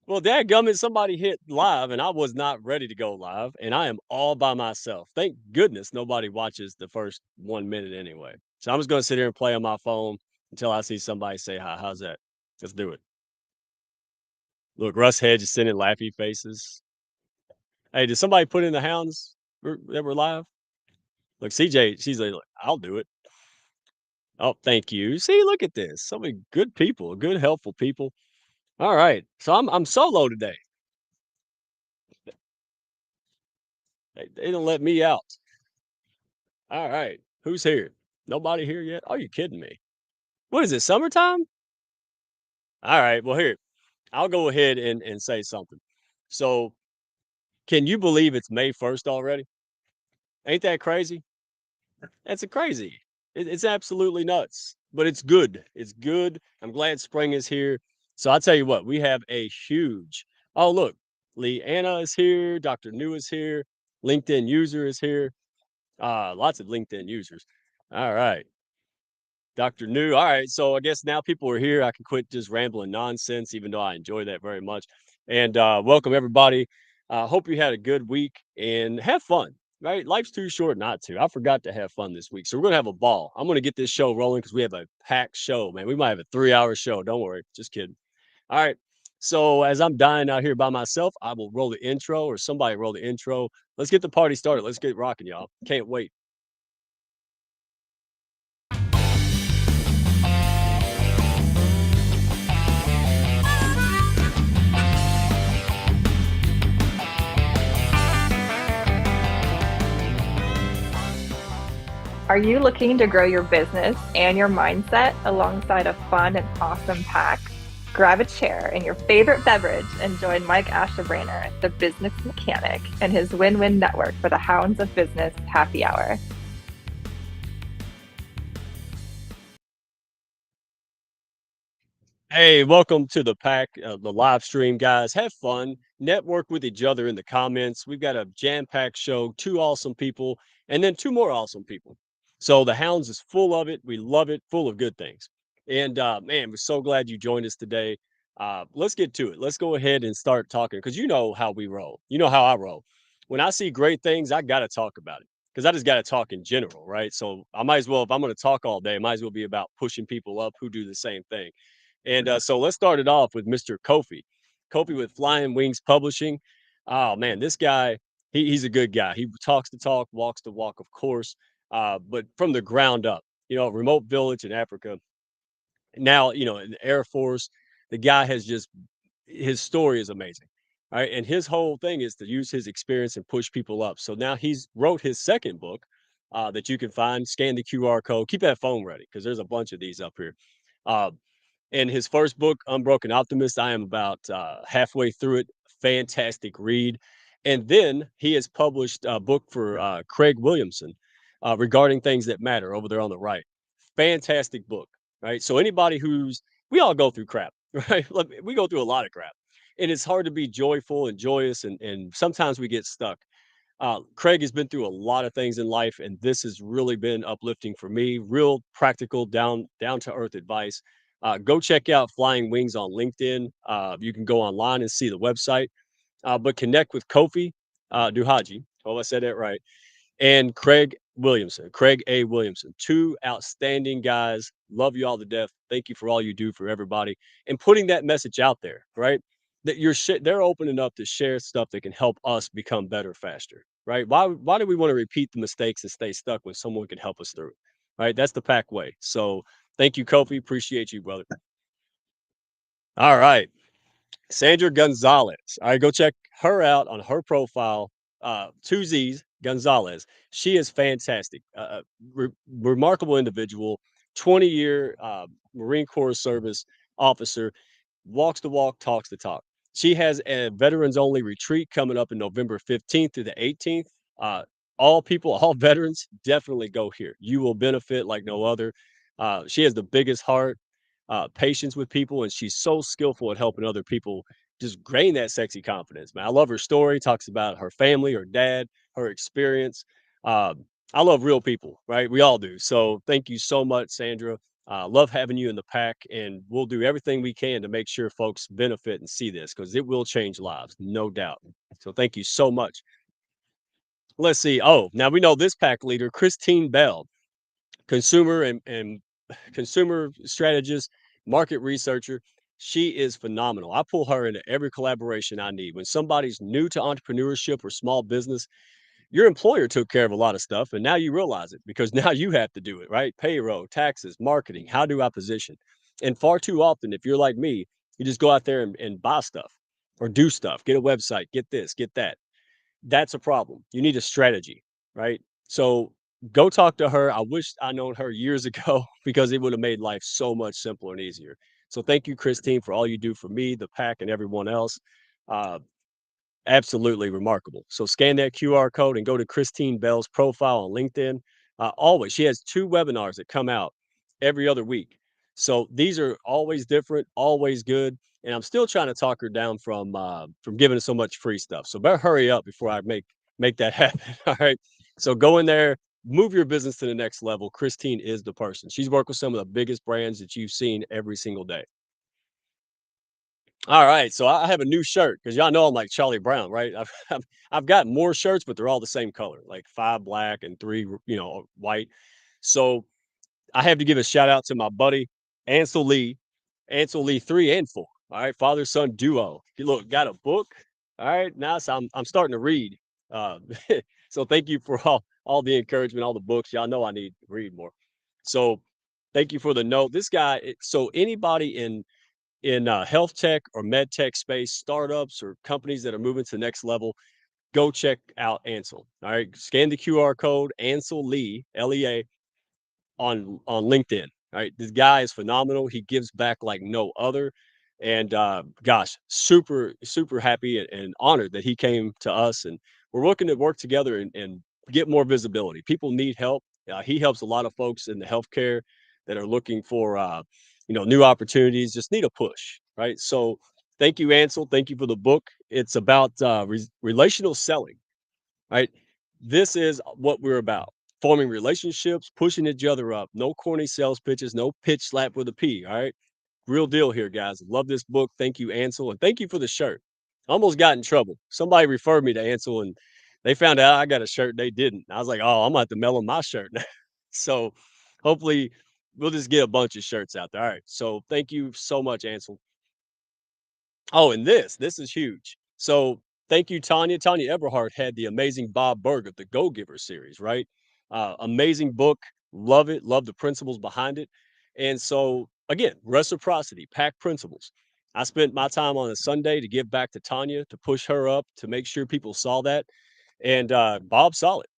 Well, dadgummit, somebody hit live and I was not ready to go live, and I am all by myself. Thank goodness nobody watches the first 1 minute anyway. So I'm just gonna sit here and play on my phone until I see somebody say hi. How's that? Let's do it. Look, Russ Hedge is sending laughy faces. Hey, did somebody put in the hounds that were live? Look, CJ, she's like, I'll do it. Oh, thank you. See, look at this. So many good people, good, helpful people. All right. So I'm solo today. They don't let me out. All right. Who's here? Nobody here yet? Are you kidding me? What is it? Summertime? All right. Well, here, I'll go ahead and say something. So, can you believe it's May 1st already? Ain't that crazy? That's a crazy. It's absolutely nuts, but it's good. It's good. I'm glad spring is here. So I'll tell you what, we have a huge. Oh, look, Leanna is here. Dr. New is here. LinkedIn user is here. Lots of LinkedIn users. All right. Dr. New. All right. So I guess now people are here. I can quit just rambling nonsense, even though I enjoy that very much. And welcome everybody. Hope you had a good week and have fun. Right? Life's too short not to. I forgot to have fun this week. So we're gonna have a ball. I'm gonna get this show rolling because we have a packed show, man. We might have a 3 hour show. Don't worry. Just kidding. All right. So as I'm dying out here by myself, I will roll the intro or somebody roll the intro. Let's get the party started. Let's get rocking, y'all. Can't wait. Are you looking to grow your business and your mindset alongside a fun and awesome pack? Grab a chair and your favorite beverage and join Mike Ashebrainer, the business mechanic, and his win-win network for the Hounds of Business Happy Hour. Hey, welcome to the pack, the live stream, guys. Have fun, network with each other in the comments. We've got a jam-packed show, two awesome people, and then two more awesome people. So the Hounds is full of it. We love it, full of good things. And man, we're so glad you joined us today. Let's get to it. Let's go ahead and start talking because you know how we roll. You know how I roll. When I see great things, I got to talk about it because I just got to talk in general, right? So I might as well, if I'm going to talk all day, it might as well be about pushing people up who do the same thing. And so let's start it off with Mr. Kofi. Kofi with Flying Wings Publishing. Oh man, this guy, he's a good guy. He talks the talk, walks the walk, of course, but from the ground up. You know, remote village in Africa. Now, you know, in the Air Force, the guy has just his story is amazing. Right. And his whole thing is to use his experience and push people up. So now he's wrote his second book that you can find. Scan the QR code. Keep that phone ready because there's a bunch of these up here. Uh, and his first book, Unbroken Optimist, I am about halfway through it. Fantastic read. And then he has published a book for Craig Williamson regarding things that matter over there on the right. Fantastic book, right? So anybody who's we all go through crap, right? We go through a lot of crap, and it's hard to be joyful and joyous, and sometimes we get stuck. Craig has been through a lot of things in life, and this has really been uplifting for me. Real practical, down to earth advice. Go check out Flying Wings on LinkedIn. You can go online and see the website, but connect with Kofi Duhaji. Hope I said that right. And Craig Williamson, Craig A. Williamson. Two outstanding guys. Love you all to death. Thank you for all you do for everybody and putting that message out there, right? That they're opening up to share stuff that can help us become better faster, right? Why do we want to repeat the mistakes and stay stuck when someone can help us through it? Right? That's the pack way. So thank you, Kofi. Appreciate you, brother. All right. Sandra Gonzalez. All right, go check her out on her profile. Two Z's Gonzalez. She is fantastic. Remarkable individual. 20-year Marine Corps service officer. Walks the walk, talks the talk. She has a veterans only retreat coming up in November 15th through the 18th. Uh, all people, all veterans, definitely go here. You will benefit like no other. She has the biggest heart, patience with people, and she's so skillful at helping other people just gain that sexy confidence. Man, I love her story. Talks about her family, her dad, her experience. I love real people, right? We all do. So thank you so much, Sandra. Love having you in the pack, and we'll do everything we can to make sure folks benefit and see this because it will change lives, no doubt. So thank you so much. Let's see. Oh, now we know this pack leader, Christine Bell, consumer and consumer strategist, market researcher. She is phenomenal. I pull her into every collaboration I need. When somebody's new to entrepreneurship or small business, your employer took care of a lot of stuff and now you realize it because now you have to do it, right? Payroll, taxes, marketing. How do I position? And far too often, if you're like me, you just go out there and buy stuff or do stuff, get a website, get this, get that. That's a problem. You need a strategy, right? So go talk to her. I wish I known her years ago because it would have made life so much simpler and easier. So thank you, Christine, for all you do for me, the pack, and everyone else. Uh, Absolutely remarkable. So scan that QR code and go to Christine Bell's profile on LinkedIn. Always, she has 2 webinars that come out every other week. So these are always different, always good, and I'm still trying to talk her down from giving us so much free stuff. So better hurry up before I make that happen. All right. So go in there, move your business to the next level. Christine is the person. She's worked with some of the biggest brands that you've seen every single day. All right, so I have a new shirt because y'all know I'm like Charlie Brown, right? I've got more shirts, but they're all the same color, like 5 black and 3, white. So I have to give a shout out to my buddy Ansel Lee 3 and 4. All right, father son duo. Look, got a book. All right, now so I'm starting to read. Uh, so thank you for all the encouragement, all the books. Y'all know I need to read more. So thank you for the note. This guy. So anybody in health tech or med tech space, startups or companies that are moving to the next level, go check out Ansel. All right, scan the QR code, Ansel Lee, LEA, on LinkedIn. All right, this guy is phenomenal. He gives back like no other, and gosh, super happy and honored that he came to us, and we're looking to work together and get more visibility. People need help. He helps a lot of folks in the healthcare that are looking for new opportunities. Just need a push, right? So thank you, Ansel. Thank you for the book. It's about relational selling, right? This is what we're about, forming relationships, pushing each other up. No corny sales pitches, no pitch slap with a P. All right. Real deal here, guys. Love this book. Thank you, Ansel. And thank you for the shirt. Almost got in trouble. Somebody referred me to Ansel and they found out I got a shirt they didn't. I was like, oh, I'm going to have to mail them my shirt now. So hopefully we'll just get a bunch of shirts out there. All right. So thank you so much, Ansel. Oh, and this is huge. So thank you, Tanya. Tanya Eberhardt had the amazing Bob Burg of the Go Giver series, right? Amazing book. Love it. Love the principles behind it. And so again, reciprocity, pack principles. I spent my time on a Sunday to give back to Tanya, to push her up, to make sure people saw that. And Bob saw it.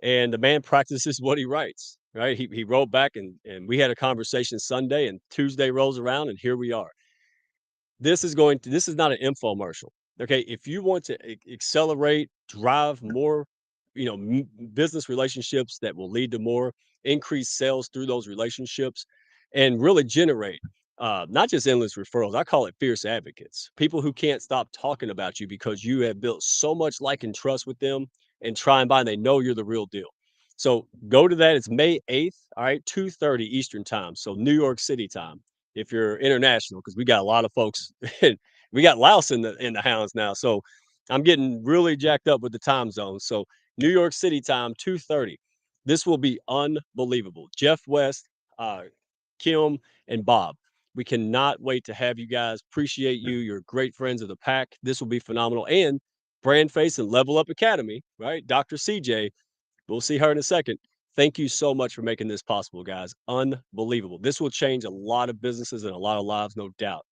And the man practices what he writes, right? He wrote back and we had a conversation Sunday and Tuesday rolls around and here we are. This is not an infomercial. Okay, if you want to accelerate, drive more, business relationships that will lead to more increased sales through those relationships, and really generate not just endless referrals. I call it fierce advocates. People who can't stop talking about you because you have built so much like and trust with them, and try and buy, and they know you're the real deal. So go to that. It's May 8th. All right, 2:30 Eastern time. So New York City time if you're international, because we got a lot of folks. We got Laos in the hounds now, so I'm getting really jacked up with the time zones. So New York City time, 2:30. This will be unbelievable. Jeff West, uh, Kim, and Bob. We cannot wait to have you guys. Appreciate you. You're great friends of the pack. This will be phenomenal. And Brand Face and Level Up Academy, right? Dr. CJ, we'll see her in a second. Thank you so much for making this possible, guys. Unbelievable. This will change a lot of businesses and a lot of lives, no doubt.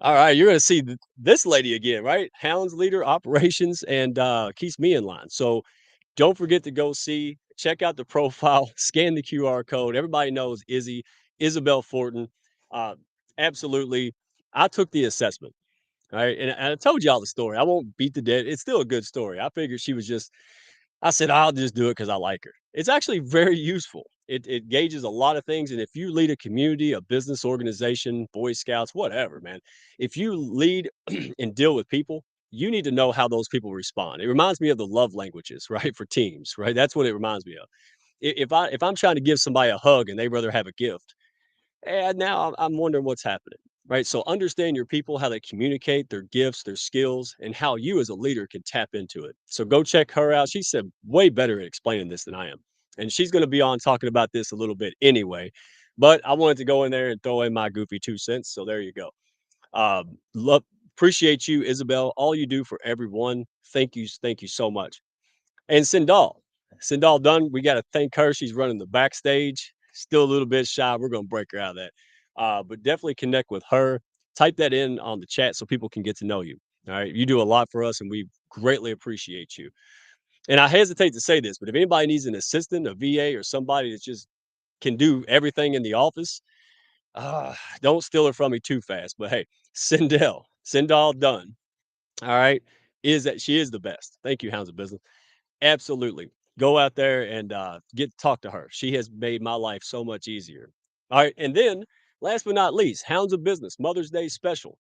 All right, you're going to see this lady again, right? Hounds leader, operations, and keeps me in line. So don't forget to go see, check out the profile, scan the QR code. Everybody knows Isabel Fortin. Uh, Absolutely. I took the assessment. All right. And I told y'all the story. I won't beat the dead. It's still a good story. I figured she was just I said, "I'll just do it because I like her." It's actually very useful. It gauges a lot of things, and if you lead a community, a business organization, Boy Scouts, whatever, man, if you lead and deal with people, you need to know how those people respond. It reminds me of the love languages, right, for teams, right? That's what it reminds me of. If I'm trying to give somebody a hug and they rather have a gift, and now I'm wondering what's happening, right? So understand your people, how they communicate, their gifts, their skills, and how you as a leader can tap into it. So go check her out. She said way better at explaining this than I am. And she's going to be on talking about this a little bit anyway. But I wanted to go in there and throw in my goofy 2 cents. So there you go. Love, appreciate you, Isabel. All you do for everyone. Thank you so much. And Sindal Dunn, we got to thank her. She's running the backstage. Still a little bit shy. We're going to break her out of that. But definitely connect with her. Type that in on the chat so people can get to know you. All right. You do a lot for us and we greatly appreciate you. And I hesitate to say this, but if anybody needs an assistant, a VA, or somebody that just can do everything in the office, don't steal it from me too fast. But hey, Sindal Dunn, all right, is that she is the best. Thank you, Hounds of Business. Absolutely. Go out there and get to talk to her. She has made my life so much easier. All right. And then last but not least, Hounds of Business Mother's Day special.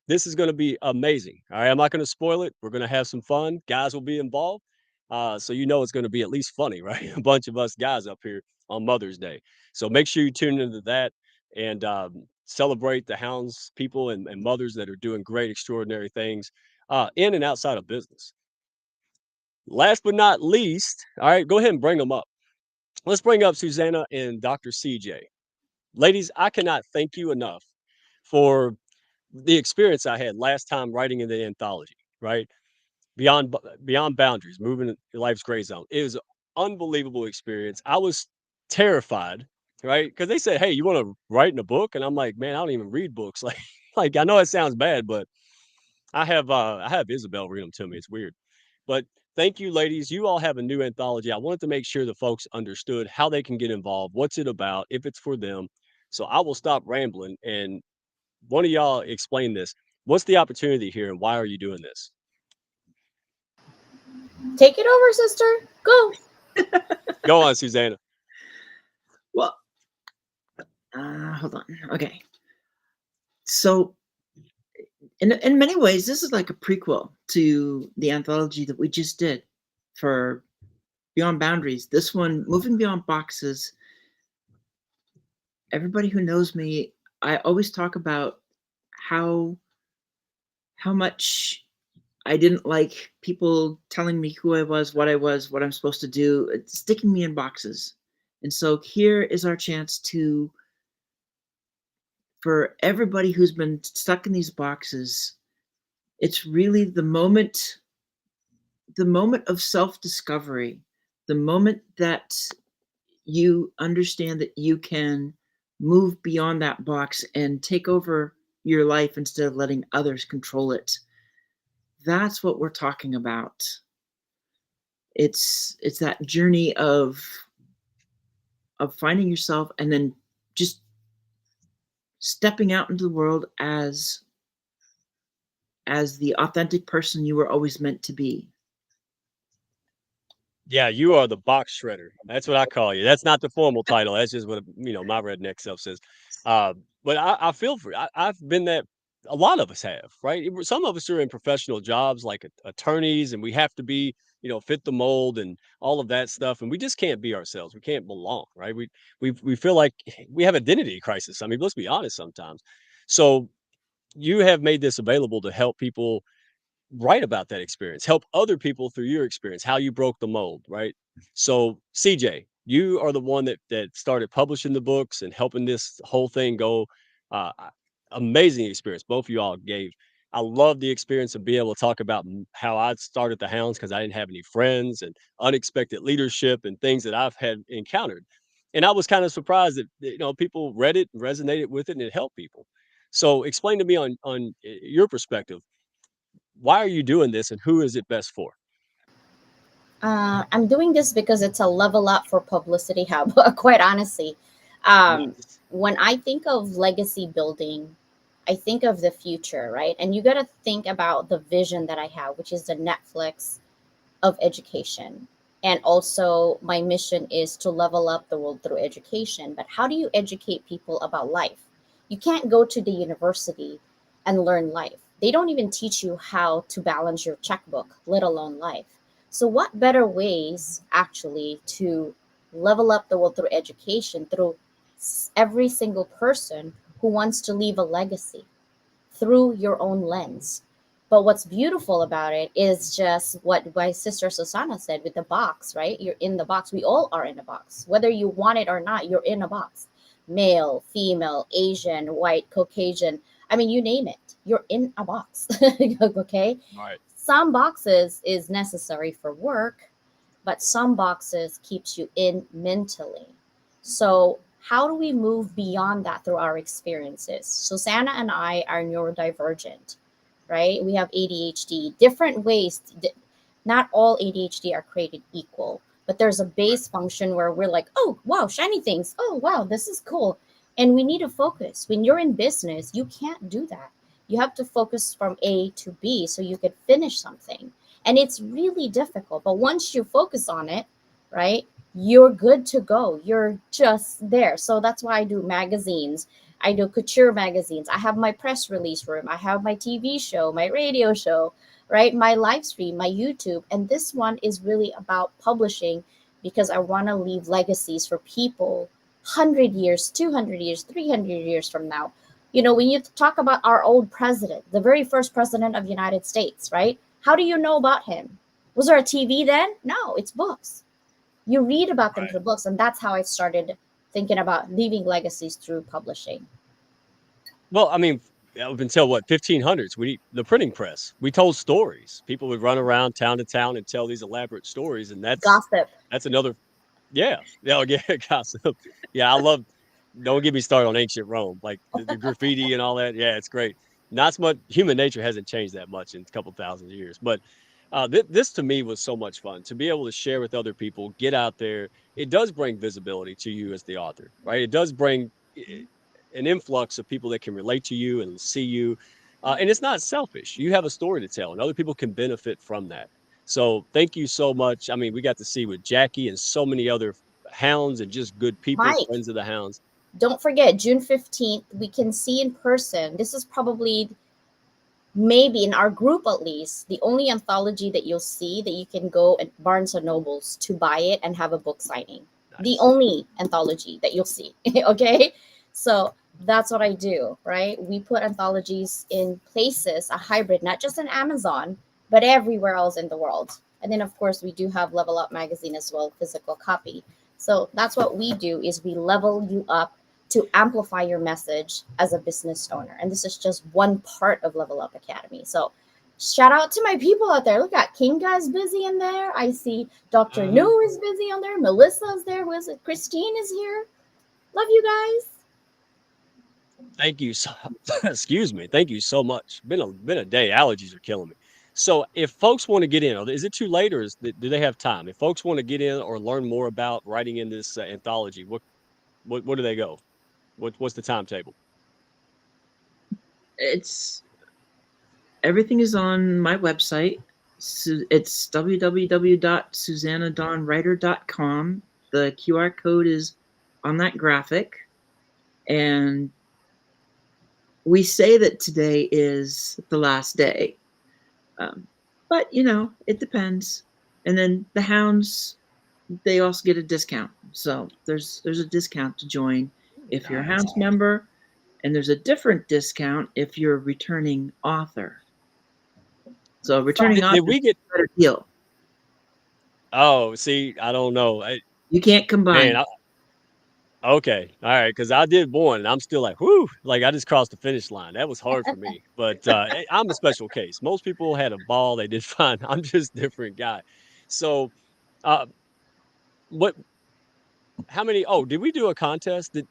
This is going to be amazing. All right. I'm not going to spoil it. We're going to have some fun. Guys will be involved. So you know it's going to be at least funny, right? A bunch of us guys up here on Mother's Day. So make sure you tune into that and celebrate the Hounds people and mothers that are doing great, extraordinary things in and outside of business. Last but not least, all right, go ahead and bring them up. Let's bring up Susanna and Dr. CJ. Ladies, I cannot thank you enough for the experience I had last time writing in the anthology, right? Beyond boundaries, moving in life's gray zone. It was an unbelievable experience. I was terrified, right? Because they said, "Hey, you want to write in a book?" And I'm like, "Man, I don't even read books." Like I know it sounds bad, but I have Isabel read them to me. It's weird. But thank you, ladies. You all have a new anthology. I wanted to make sure the folks understood how they can get involved, what's it about, if it's for them. So I will stop rambling and one of y'all explain this. What's the opportunity here and why are you doing this? Take it over, sister. Go. Go on, Susanna. Well, hold on. Okay. So, in many ways, this is like a prequel to the anthology that we just did for Beyond Boundaries. This one, Moving Beyond Boxes. Everybody who knows me, I always talk about how much I didn't like people telling me who I was, what I'm supposed to do, sticking me in boxes. And so here is our chance to, for everybody who's been stuck in these boxes, it's really the moment of self-discovery, the moment that you understand that you can move beyond that box and take over your life instead of letting others control it. That's what we're talking about. It's that journey of finding yourself and then just stepping out into the world as the authentic person you were always meant to be. Yeah, you are the box shredder. That's what I call you. That's not the formal title. That's just what my redneck self says. But I feel for you. I've been that. A lot of us have, right? Some of us are in professional jobs like attorneys, and we have to be, fit the mold and all of that stuff, and we just can't be ourselves. We can't belong, right? We feel like we have identity crisis. I mean, let's be honest sometimes. So you have made this available to help people write about that experience, help other people through your experience, how you broke the mold, right? So, CJ, you are the one that started publishing the books and helping this whole thing go. Amazing experience both of you all gave. I love the experience of being able to talk about how I started the Hounds because I didn't have any friends and unexpected leadership and things that I've had encountered. And I was kind of surprised that people read it, resonated with it, and it helped people. So, explain to me on your perspective, why are you doing this and who is it best for? I'm doing this because it's a level up for Publicity Hub, quite honestly. Nice. When I think of legacy building, I think of the future, right? And you got to think about the vision that I have, which is the Netflix of education. And also, my mission is to level up the world through education. But how do you educate people about life? You can't go to the university and learn life. They don't even teach you how to balance your checkbook, let alone life. So, what better ways actually to level up the world through education, through every single person who wants to leave a legacy through your own lens. But what's beautiful about it is just what my sister Susanna said with the box, right? You're in the box. We all are in a box. Whether you want it or not, you're in a box. Male, female, Asian, white, Caucasian. I mean, you name it. You're in a box. Okay? Right. Some boxes is necessary for work, but some boxes keeps you in mentally. So how do we move beyond that through our experiences? Susanna and I are neurodivergent, right? We have ADHD, different ways. Not all ADHD are created equal, but there's a base function where we're like, oh, wow, shiny things. Oh, wow, this is cool. And we need to focus. When you're in business, you can't do that. You have to focus from A to B so you could finish something. And it's really difficult. But once you focus on it, right, you're good to go. You're just there. So that's why I do magazines. I do couture magazines. I have my press release room. I have my TV show, my radio show, right? My live stream, my YouTube. And this one is really about publishing because I want to leave legacies for people 100 years, 200 years, 300 years from now. You know, when you talk about our old president, the very first president of the United States, right? How do you know about him? Was there a TV then? No, it's books. You read about them Right. through books. And that's how I started thinking about leaving legacies through publishing. Well, I mean, up until what 1500s, the printing press. We told stories. People would run around town to town and tell these elaborate stories, and Gossip. that's another. Yeah, yeah, yeah, gossip. Yeah, I love. Don't get me started on ancient Rome, like the graffiti and all that. Yeah, it's great. Not so much. Human nature hasn't changed that much in a couple thousand years, but this to me was so much fun to be able to share with other people. Get out there. It does bring visibility to you as the author, right? It does bring an influx of people that can relate to you and see you, and it's not selfish. You have a story to tell, and other people can benefit from that. So thank you so much. I mean, we got to see with Jackie and so many other hounds and just good people, Mike, friends of the hounds. don't forget, June 15th, we can see in person. This is probably, maybe in our group at least, the only anthology that you'll see that you can go at Barnes and Nobles to buy it and have a book signing. The Nice. only anthology that you'll see. Okay. So that's what I do, right? We put anthologies in places, a hybrid, not just on Amazon, but everywhere else in the world. And then of course we do have Level Up magazine as well, physical copy. So that's what we do is we level you up to amplify your message as a business owner. And this is just one part of Level Up Academy. So shout out to my people out there. Look at Kinga is busy in there. I see Dr. Mhm. Nu is busy on there. Melissa is there. Who is it? Christine is here. Love you guys. Thank you. So, excuse me. Thank you so much. Been a day. Allergies are killing me. So if folks want to get in, is it too late, or do they have time? If folks want to get in or learn more about writing in this anthology, what do they go? What's the timetable? It's everything is on my website. It's www.susannadawnwriter.com. The QR code is on that graphic. And we say that today is the last day. But, you know, it depends. And then the hounds, they also get a discount. So there's a discount to join if you're a Nice. hounds member. And there's a different discount if you're a returning author. So returning author Did we get? is a better deal. Oh, see, I don't know. You can't combine. Man, okay, all right, because I did one, and I'm still like, whoo, like I just crossed the finish line. That was hard for me, but I'm a special case. Most people had a ball; they did fine. I'm just a different guy. So, uh, what? How many? Oh, did we do a contest? Did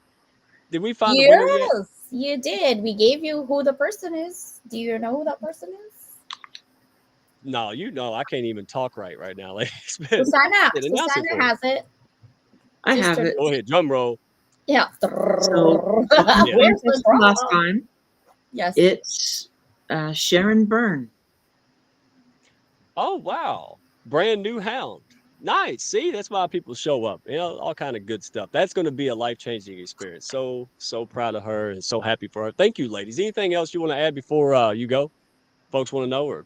we find the winner yet? Yes, you did. We gave you who the person is. Do you know who that person is? No, I can't even talk right now, ladies. Susanna. Announce it Susanna for me. has it. I have Sister- it. Go ahead, drum roll. Yeah. So Where's the drum? last time, Yes. it's Sharon Byrne. Oh wow, brand new hound. Nice. See, that's why people show up. You know, all kind of good stuff. That's going to be a life-changing experience. So proud of her and so happy for her. Thank you, ladies. Anything else you want to add before you go? Folks want to know, or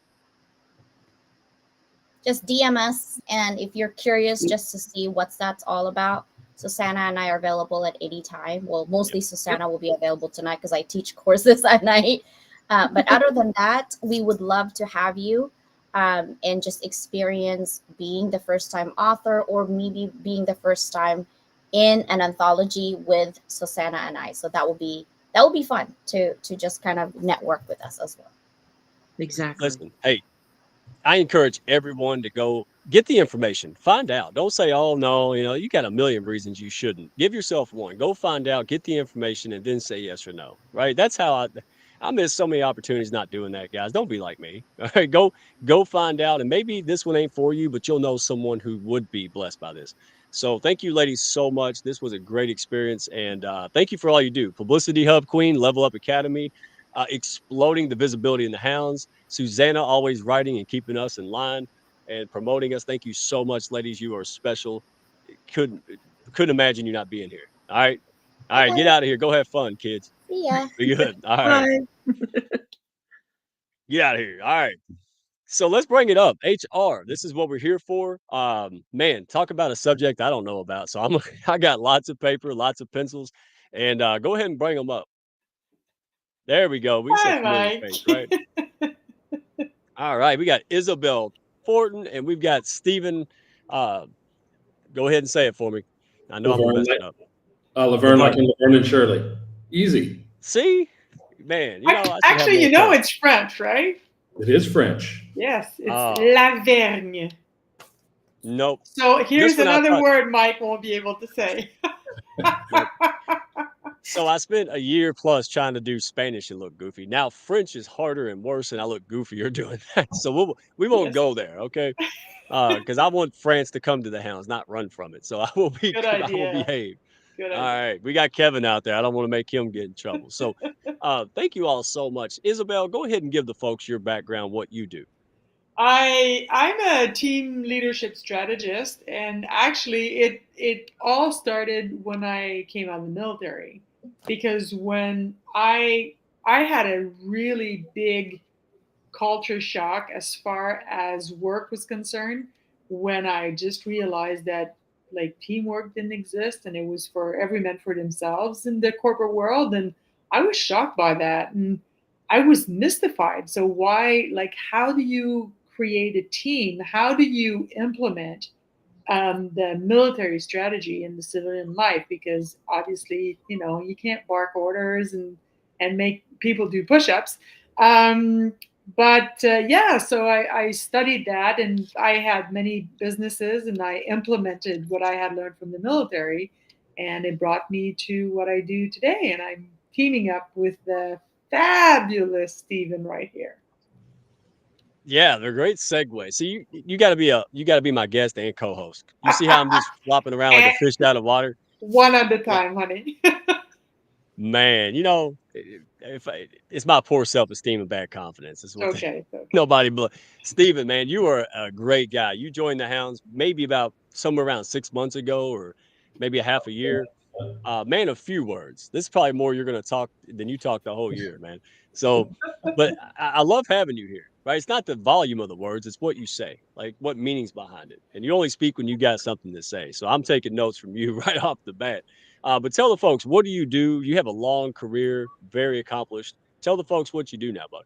just DM us. And if you're curious just to see what's that's all about, Susanna and I are available at any time. Well, mostly Susanna will be available tonight because I teach courses at night. But other than that, we would love to have you and just experience being the first time author, or maybe being the first time in an anthology with Susanna and I. So that will be fun to just kind of network with us as well. Exactly. Listen, hey, I encourage everyone to go get the information, find out. Don't say, oh, no, you got a million reasons you shouldn't. Give yourself one. Go find out, get the information, and then say yes or no, right? That's how I miss so many opportunities not doing that, guys. Don't be like me. All right, go find out. And maybe this one ain't for you, but you'll know someone who would be blessed by this. So thank you, ladies, so much. This was a great experience. And thank you for all you do. Publicity Hub Queen, Level Up Academy, exploding the visibility in the hounds. Susanna always writing and keeping us in line and promoting us. Thank you so much, ladies. You are special. Couldn't imagine you not being here. All right. All right. Get Okay. out of here. Go have fun, kids. See ya. Be good. All right. Bye. Get out of here. All right. So let's bring it up. HR. This is what we're here for. Man, talk about a subject I don't know about. So I got lots of paper, lots of pencils, and go ahead and bring them up. There we go. We see a Hi, familiar Mike. face, right? All right. We got Isabel Fortin, and we've got Stephen. Go ahead and say it for me. I know I'm gonna mess it up. Laverne, like Laverne. in Laverne and Shirley. Easy. See, man, I should have Actually, more time. it's French, right? It is French. Yes, it's Ah. Lavergne. Nope. So here's This one I another thought- word Mike won't be able to say. So I spent a year plus trying to do Spanish and look goofy. Now French is harder and worse, and I look goofier doing that. So we won't Yes. go there, okay? Because I want France to come to the hounds, not run from it. So I will be. Good I will idea. behave. Good All idea. right, we got Kevin out there. I don't want to make him get in trouble. So, thank you all so much. Isabel, go ahead and give the folks your background, what you do. I'm a team leadership strategist, and actually it all started when I came out of the military, because when I had a really big culture shock as far as work was concerned, when I just realized that like teamwork didn't exist and it was for every man for themselves in the corporate world. And I was shocked by that, and I was mystified. So why, like, how do you create a team? How do you implement the military strategy in the civilian life? Because obviously, you can't bark orders and make people do push-ups. So I studied that, and I had many businesses, and I implemented what I had learned from the military, and it brought me to what I do today. And I'm teaming up with the fabulous Stephen right here. Yeah, they're great segue. So you got to be my guest and co-host. You see how I'm just flopping around like a fish out of water? One at a time, honey. Man, it's my poor self-esteem and bad confidence. Is what Okay. nobody but Stephen, man, you are a great guy. You joined the Hounds maybe about somewhere around 6 months ago, or maybe a half a year. Man, a few words. This is probably more you're going to talk than you talk the whole year, man. So, but I love having you here, right? It's not the volume of the words, it's what you say, like what meaning's behind it. And you only speak when you got something to say. So I'm taking notes from you right off the bat. But tell the folks, what do you do? You have a long career, very accomplished. Tell the folks what you do now, bud.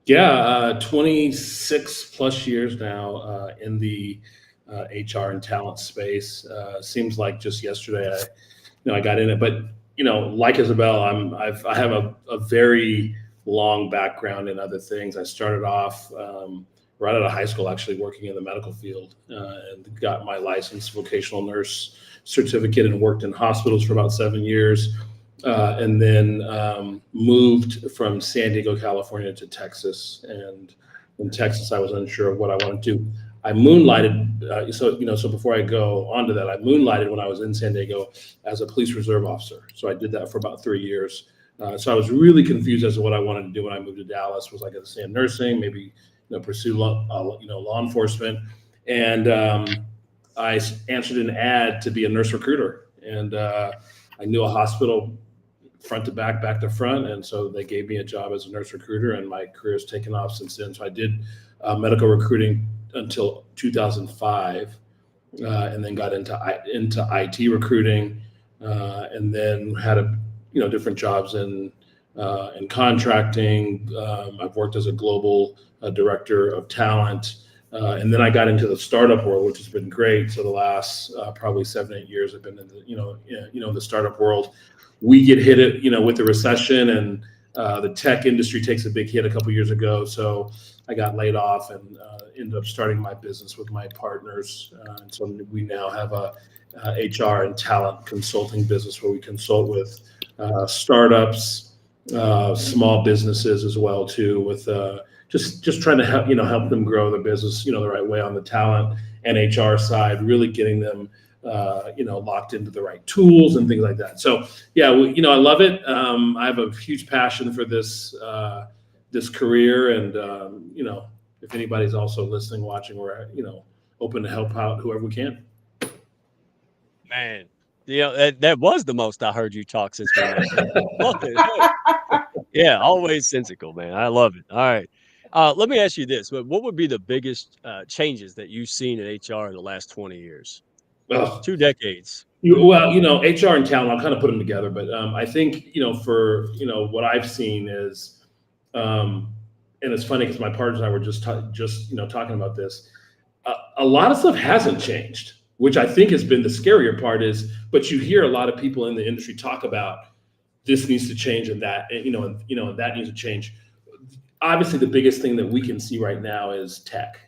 Yeah, 26 plus years now in the HR and talent space. Seems like just yesterday I got in it, but like Isabel, I have a very long background in other things. I started off right out of high school, actually working in the medical field, and got my licensed vocational nurse certificate and worked in hospitals for about 7 years. And then moved from San Diego, California to Texas. And in Texas, I was unsure of what I wanted to do. I moonlighted. So before I go on to that, I moonlighted when I was in San Diego as a police reserve officer. So I did that for about 3 years. So I was really confused as to what I wanted to do when I moved to Dallas. Was I going to stay in nursing, maybe pursue law enforcement? And I answered an ad to be a nurse recruiter. And I knew a hospital front to back to front. And so they gave me a job as a nurse recruiter, and my career has taken off since then. So I did medical recruiting until 2005, and then got into IT recruiting, and then had different jobs in contracting. I've worked as a global director of talent, and then I got into the startup world, which has been great. So the last probably 7-8 years, I've been in the the startup world. We get hit with the recession, and the tech industry takes a big hit a couple years ago. So I got laid off and ended up starting my business with my partners. And so we now have a HR and talent consulting business where we consult with startups, small businesses as well too, with just trying to help them grow their business the right way on the talent and HR side, really getting them locked into the right tools and things like that. So yeah, I love it. I have a huge passion for this career, and if anybody's also listening, watching, we're open to help out whoever we can. Man, that was the most I heard you talk since we met. Love it. Yeah, always sensical, man. I love it. All right. Let me ask you this. What would be the biggest changes that you've seen in HR in the last 20 years? Ugh. 2 decades. HR and talent, I'll kind of put them together, but I think, for, what I've seen is, and it's funny because my partners and I were just talking about this. A lot of stuff hasn't changed, which I think has been the scarier part but you hear a lot of people in the industry talk about this needs to change and that, and that needs to change. Obviously, the biggest thing that we can see right now is tech.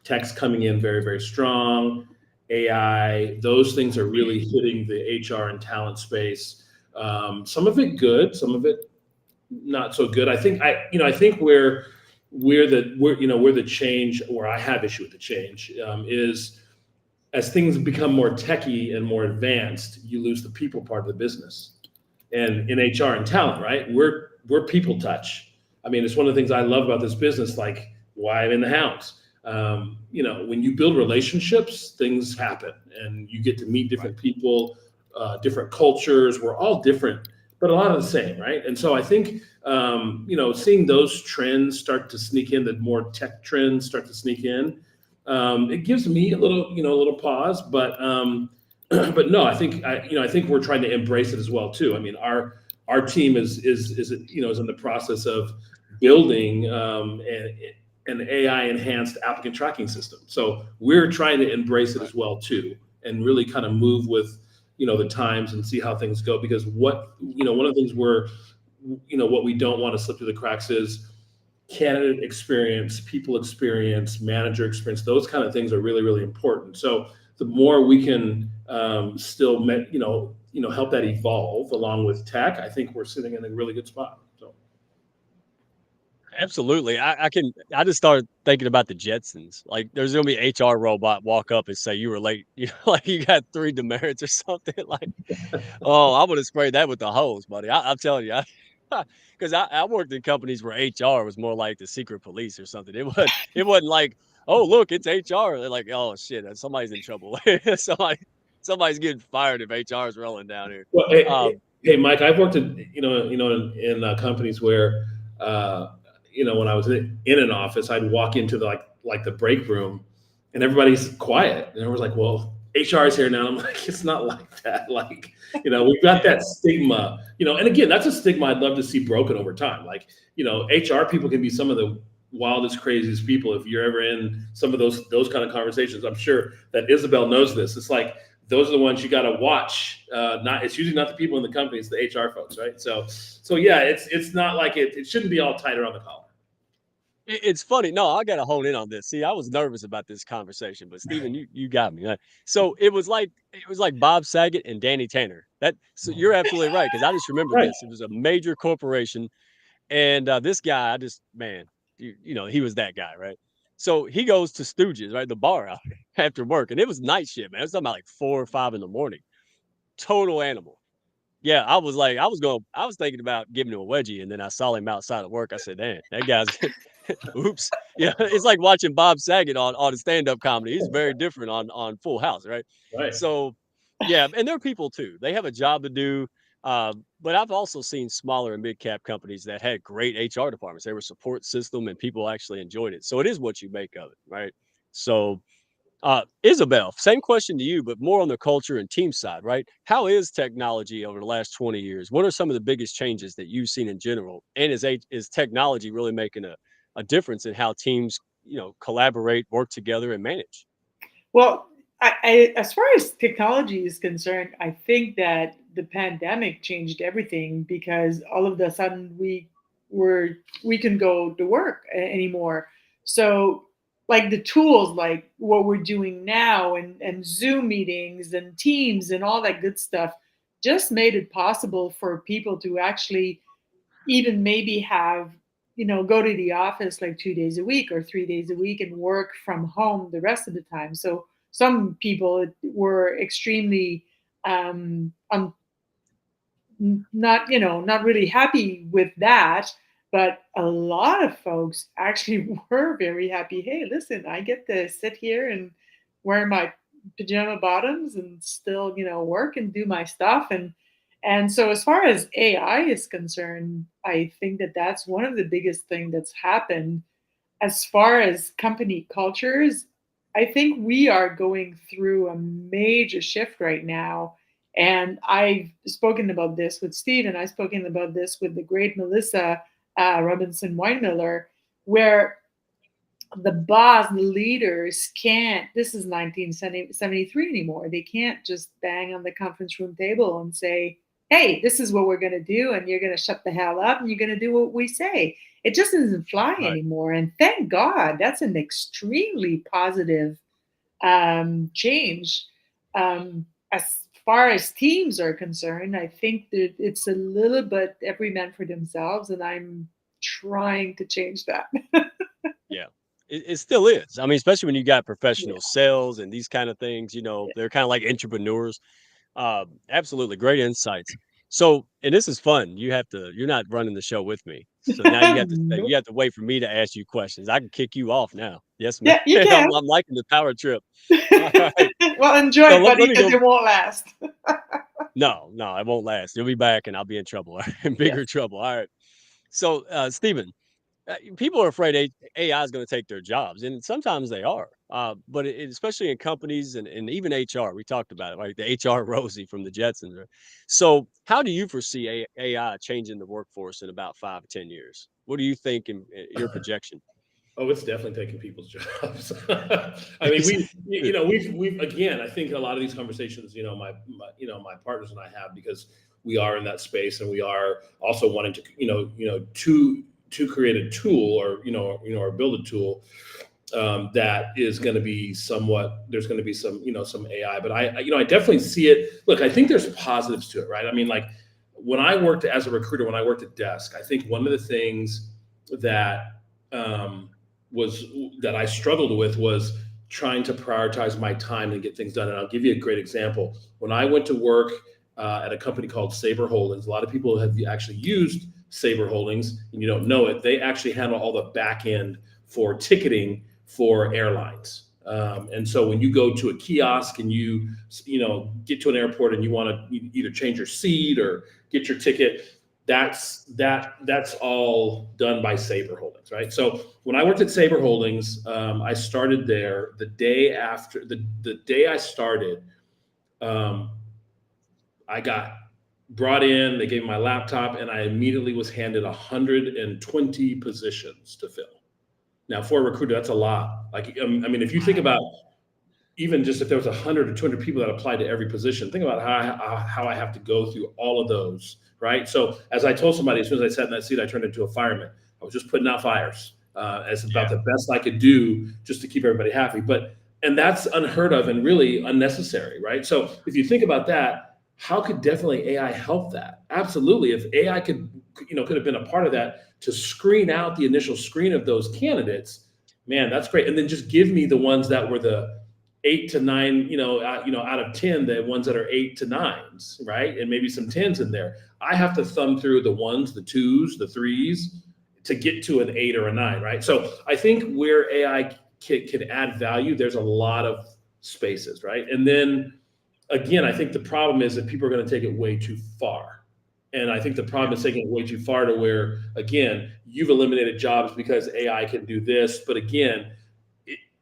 Tech's coming in very, very strong. AI, those things are really hitting the HR and talent space. Some of it good, some of it not so good. I think where the change, where I have issue with the change, is as things become more techy and more advanced, you lose the people part of the business. And in HR and talent, right? We're people touch. I mean, it's one of the things I love about this business, like why I'm in the house. When you build relationships, things happen, and you get to meet different people, different cultures. We're all different, but a lot of the same, right? And so I think, seeing those trends start to sneak in, the more tech trends start to sneak in, it gives me a little pause. But no, I think we're trying to embrace it as well too. I mean, our team is in the process of building an AI enhanced applicant tracking system. So we're trying to embrace it as well too, and really kind of move with the times and see how things go. Because one of the things what we don't want to slip through the cracks is candidate experience, people experience, manager experience. Those kind of things are really, really important. So the more we can still help that evolve along with tech, I think we're sitting in a really good spot. So. Absolutely. I just started thinking about the Jetsons. Like there's gonna be an HR robot walk up and say you were late. Like you got 3 demerits or something. Like, oh, I would have sprayed that with the hose, buddy. I'm telling you, because I worked in companies where HR was more like the secret police or something. It wasn't like, oh look, it's HR. They're like, oh shit, somebody's in trouble. Somebody's getting fired if HR is rolling down here. Well, hey, Mike, I've worked in companies where when I was in an office, I'd walk into the break room, and everybody's quiet, and everyone's like, "Well, HR is here now." I'm like, "It's not like that. Like, we've got that stigma, And again, that's a stigma I'd love to see broken over time. Like, HR people can be some of the wildest, craziest people. If you're ever in some of those kind of conversations, I'm sure that Isabel knows this. It's like those are the ones you got to watch. It's usually not the people in the company; it's the HR folks, right? So yeah, it's not like it shouldn't be all tight around the collar. It's funny. No, I got to hone in on this. See, I was nervous about this conversation, but Stephen, you got me. So it was like Bob Saget and Danny Tanner. So you're absolutely right, because I just remember Right. this. It was a major corporation, and this guy, he was that guy, right? So he goes to Stooges, right, the bar out after work, and it was night shift, man. It was something like 4 or 5 in the morning. Total animal. Yeah, I was thinking about giving him a wedgie, and then I saw him outside of work. I said, "Damn, that guy's oops." Yeah, it's like watching Bob Saget on a stand-up comedy. He's very different on Full House, right? Right. So, yeah, and they're people too. They have a job to do. But I've also seen smaller and mid-cap companies that had great HR departments. They were a support system, and people actually enjoyed it. So it is what you make of it, right? So, Isabel, same question to you, but more on the culture and team side, right? How is technology over the last 20 years? What are some of the biggest changes that you've seen in general? And is technology really making a difference in how teams, collaborate, work together, and manage? Well, as far as technology is concerned, I think that the pandemic changed everything because all of a sudden were we can go to work anymore. So like the tools like what we're doing now and Zoom meetings and Teams and all that good stuff just made it possible for people to actually even maybe have go to the office like 2 days a week or 3 days a week and work from home the rest of the time. So some people were extremely not really happy with that, but a lot of folks actually were very happy. Hey, listen, I get to sit here and wear my pajama bottoms and still work and do my stuff. And so as far as AI is concerned, I think that that's one of the biggest thing that's happened. As far as company cultures, I think we are going through a major shift right now. And I've spoken about this with Steve, and I've spoken about this with the great Melissa Robinson Weinmiller, where the boss, the leaders can't, this is 1973 anymore. They can't just bang on the conference room table and say, hey, this is what we're going to do. And you're going to shut the hell up and you're going to do what we say. It just doesn't fly Right. anymore. And thank God that's an extremely positive change. As far as teams are concerned, I think that it's a little bit every man for themselves. And I'm trying to change that. Yeah. It still is. I mean, especially when you got Yeah. professional sales and these kind of things, they're kind of like entrepreneurs. Absolutely great insights. So, and this is fun. You're not running the show with me. So now you Nope. have to wait for me to ask you questions. I can kick you off now. Yes, ma'am. Yeah, you can. I'm liking the power trip. All right. Well, enjoy So it, let buddy, me because go. it won't last. No, no, it won't last. You'll be back and I'll be in trouble, in Yes. bigger trouble. All right. So, Stephen, people are afraid AI is going to take their jobs, and sometimes they are. But especially in companies and even HR, we talked about it, right? The HR Rosie from the Jetsons. Right? So, how do you foresee AI changing the workforce in about 5 to 10 years? What do you think in your projection? Oh, it's definitely taking people's jobs. I mean, we've again. I think a lot of these conversations, my partners and I have because we are in that space, and we are also wanting to, to create a tool or build a tool that is going to be somewhat. There's going to be some AI, but I definitely see it. Look, I think there's positives to it, right? I mean, like when I worked as a recruiter, when I worked at desk, I think one of the things that was that I struggled with was trying to prioritize my time and get things done. And I'll give you a great example. When I went to work at a company called Sabre Holdings, a lot of people have actually used Sabre Holdings, and you don't know it. They actually handle all the back end for ticketing for airlines. And so when you go to a kiosk and you get to an airport and you want to either change your seat or get your ticket, that's all done by Sabre Holdings, right? So when I worked at Sabre Holdings, I started there the day after the day I started. I got brought in. They gave me my laptop, and I immediately was handed 120 positions to fill. Now, for a recruiter, that's a lot. Like, I mean, if you think about even just if there was 100 or 200 people that applied to every position, think about how I have to go through all of those, right? So as I told somebody, as soon as I sat in that seat, I turned into a fireman. I was just putting out fires as about Yeah. the best I could do just to keep everybody happy. And that's unheard of and really unnecessary, right? So if you think about that, how could definitely AI help that? Absolutely. If AI could have been a part of that to screen out the initial screen of those candidates, man, that's great. And then just give me the ones that were the 8 to 9, out of 10, the ones that are 8 to 9s, right? And maybe some 10s in there. I have to thumb through the ones, the 2s, the 3s to get to an 8 or a 9, right? So I think where AI can add value, there's a lot of spaces, right? And then again, I think the problem is that people are going to take it way too far. And I think the problem is taking it way too far to where, again, you've eliminated jobs because AI can do this. But again,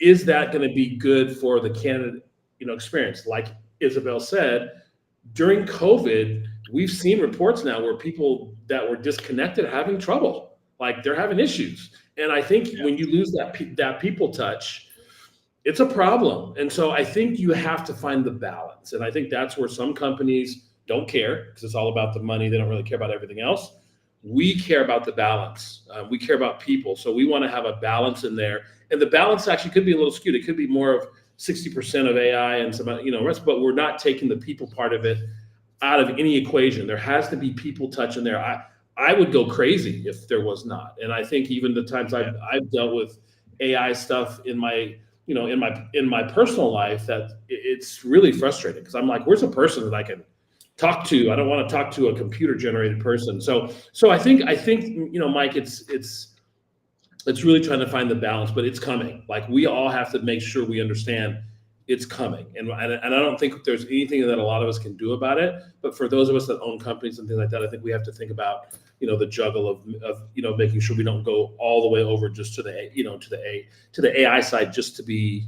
is that going to be good for the candidate, experience? Like Isabel said, during COVID, we've seen reports now where people that were disconnected are having trouble, like they're having issues. And I think Yeah. when you lose that people touch, it's a problem. And so I think you have to find the balance. And I think that's where some companies don't care because it's all about the money. They don't really care about everything else. We care about the balance. We care about people. So we want to have a balance in there. And the balance actually could be a little skewed. It could be more of 60% of AI and some, rest, but we're not taking the people part of it out of any equation. There has to be people touch in there. I would go crazy if there was not. And I think even the times I've dealt with AI stuff in my in my personal life, that it's really frustrating because I'm like, where's a person that I can talk to? I don't want to talk to a computer generated person. So I think Mike, it's really trying to find the balance, but it's coming. Like we all have to make sure we understand it's coming, and I don't think there's anything that a lot of us can do about it. But for those of us that own companies and things like that, I think we have to think about the juggle of making sure we don't go all the way over just to the to the AI side just to be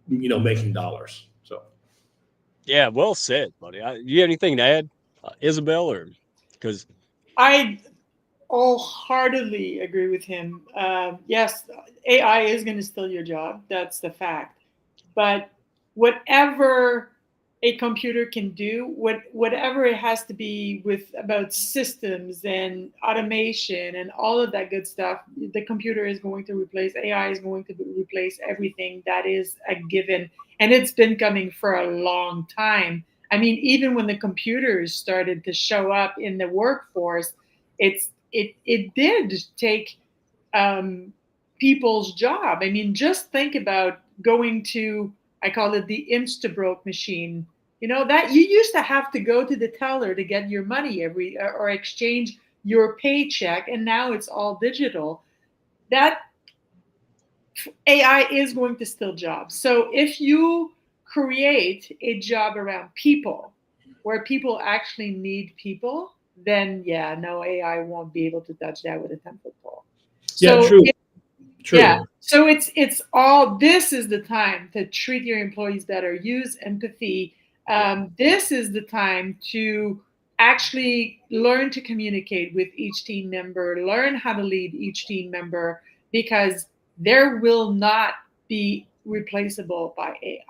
making dollars. So Yeah, well said, buddy. You have anything to add, Isabel, or because I wholeheartedly agree with him. Yes, AI is going to steal your job. That's the fact. But whatever a computer can do, whatever it has to be with about systems and automation and all of that good stuff, the computer is going to replace. AI is going to replace everything. That is a given, and it's been coming for a long time. I mean, even when the computers started to show up in the workforce, it did take people's job. I mean, just think about going to, I call it the Instabroke machine. That you used to have to go to the teller to get your money or exchange your paycheck, and now it's all digital. That AI is going to steal jobs. So if you create a job around people, where people actually need people, then yeah, no, AI won't be able to touch that with a 10-foot pole. yeah, So true. yeah, so it's all. This is the time to treat your employees better. Use empathy. This is the time to actually learn to communicate with each team member. Learn how to lead each team member, because there will not be replaceable by AI.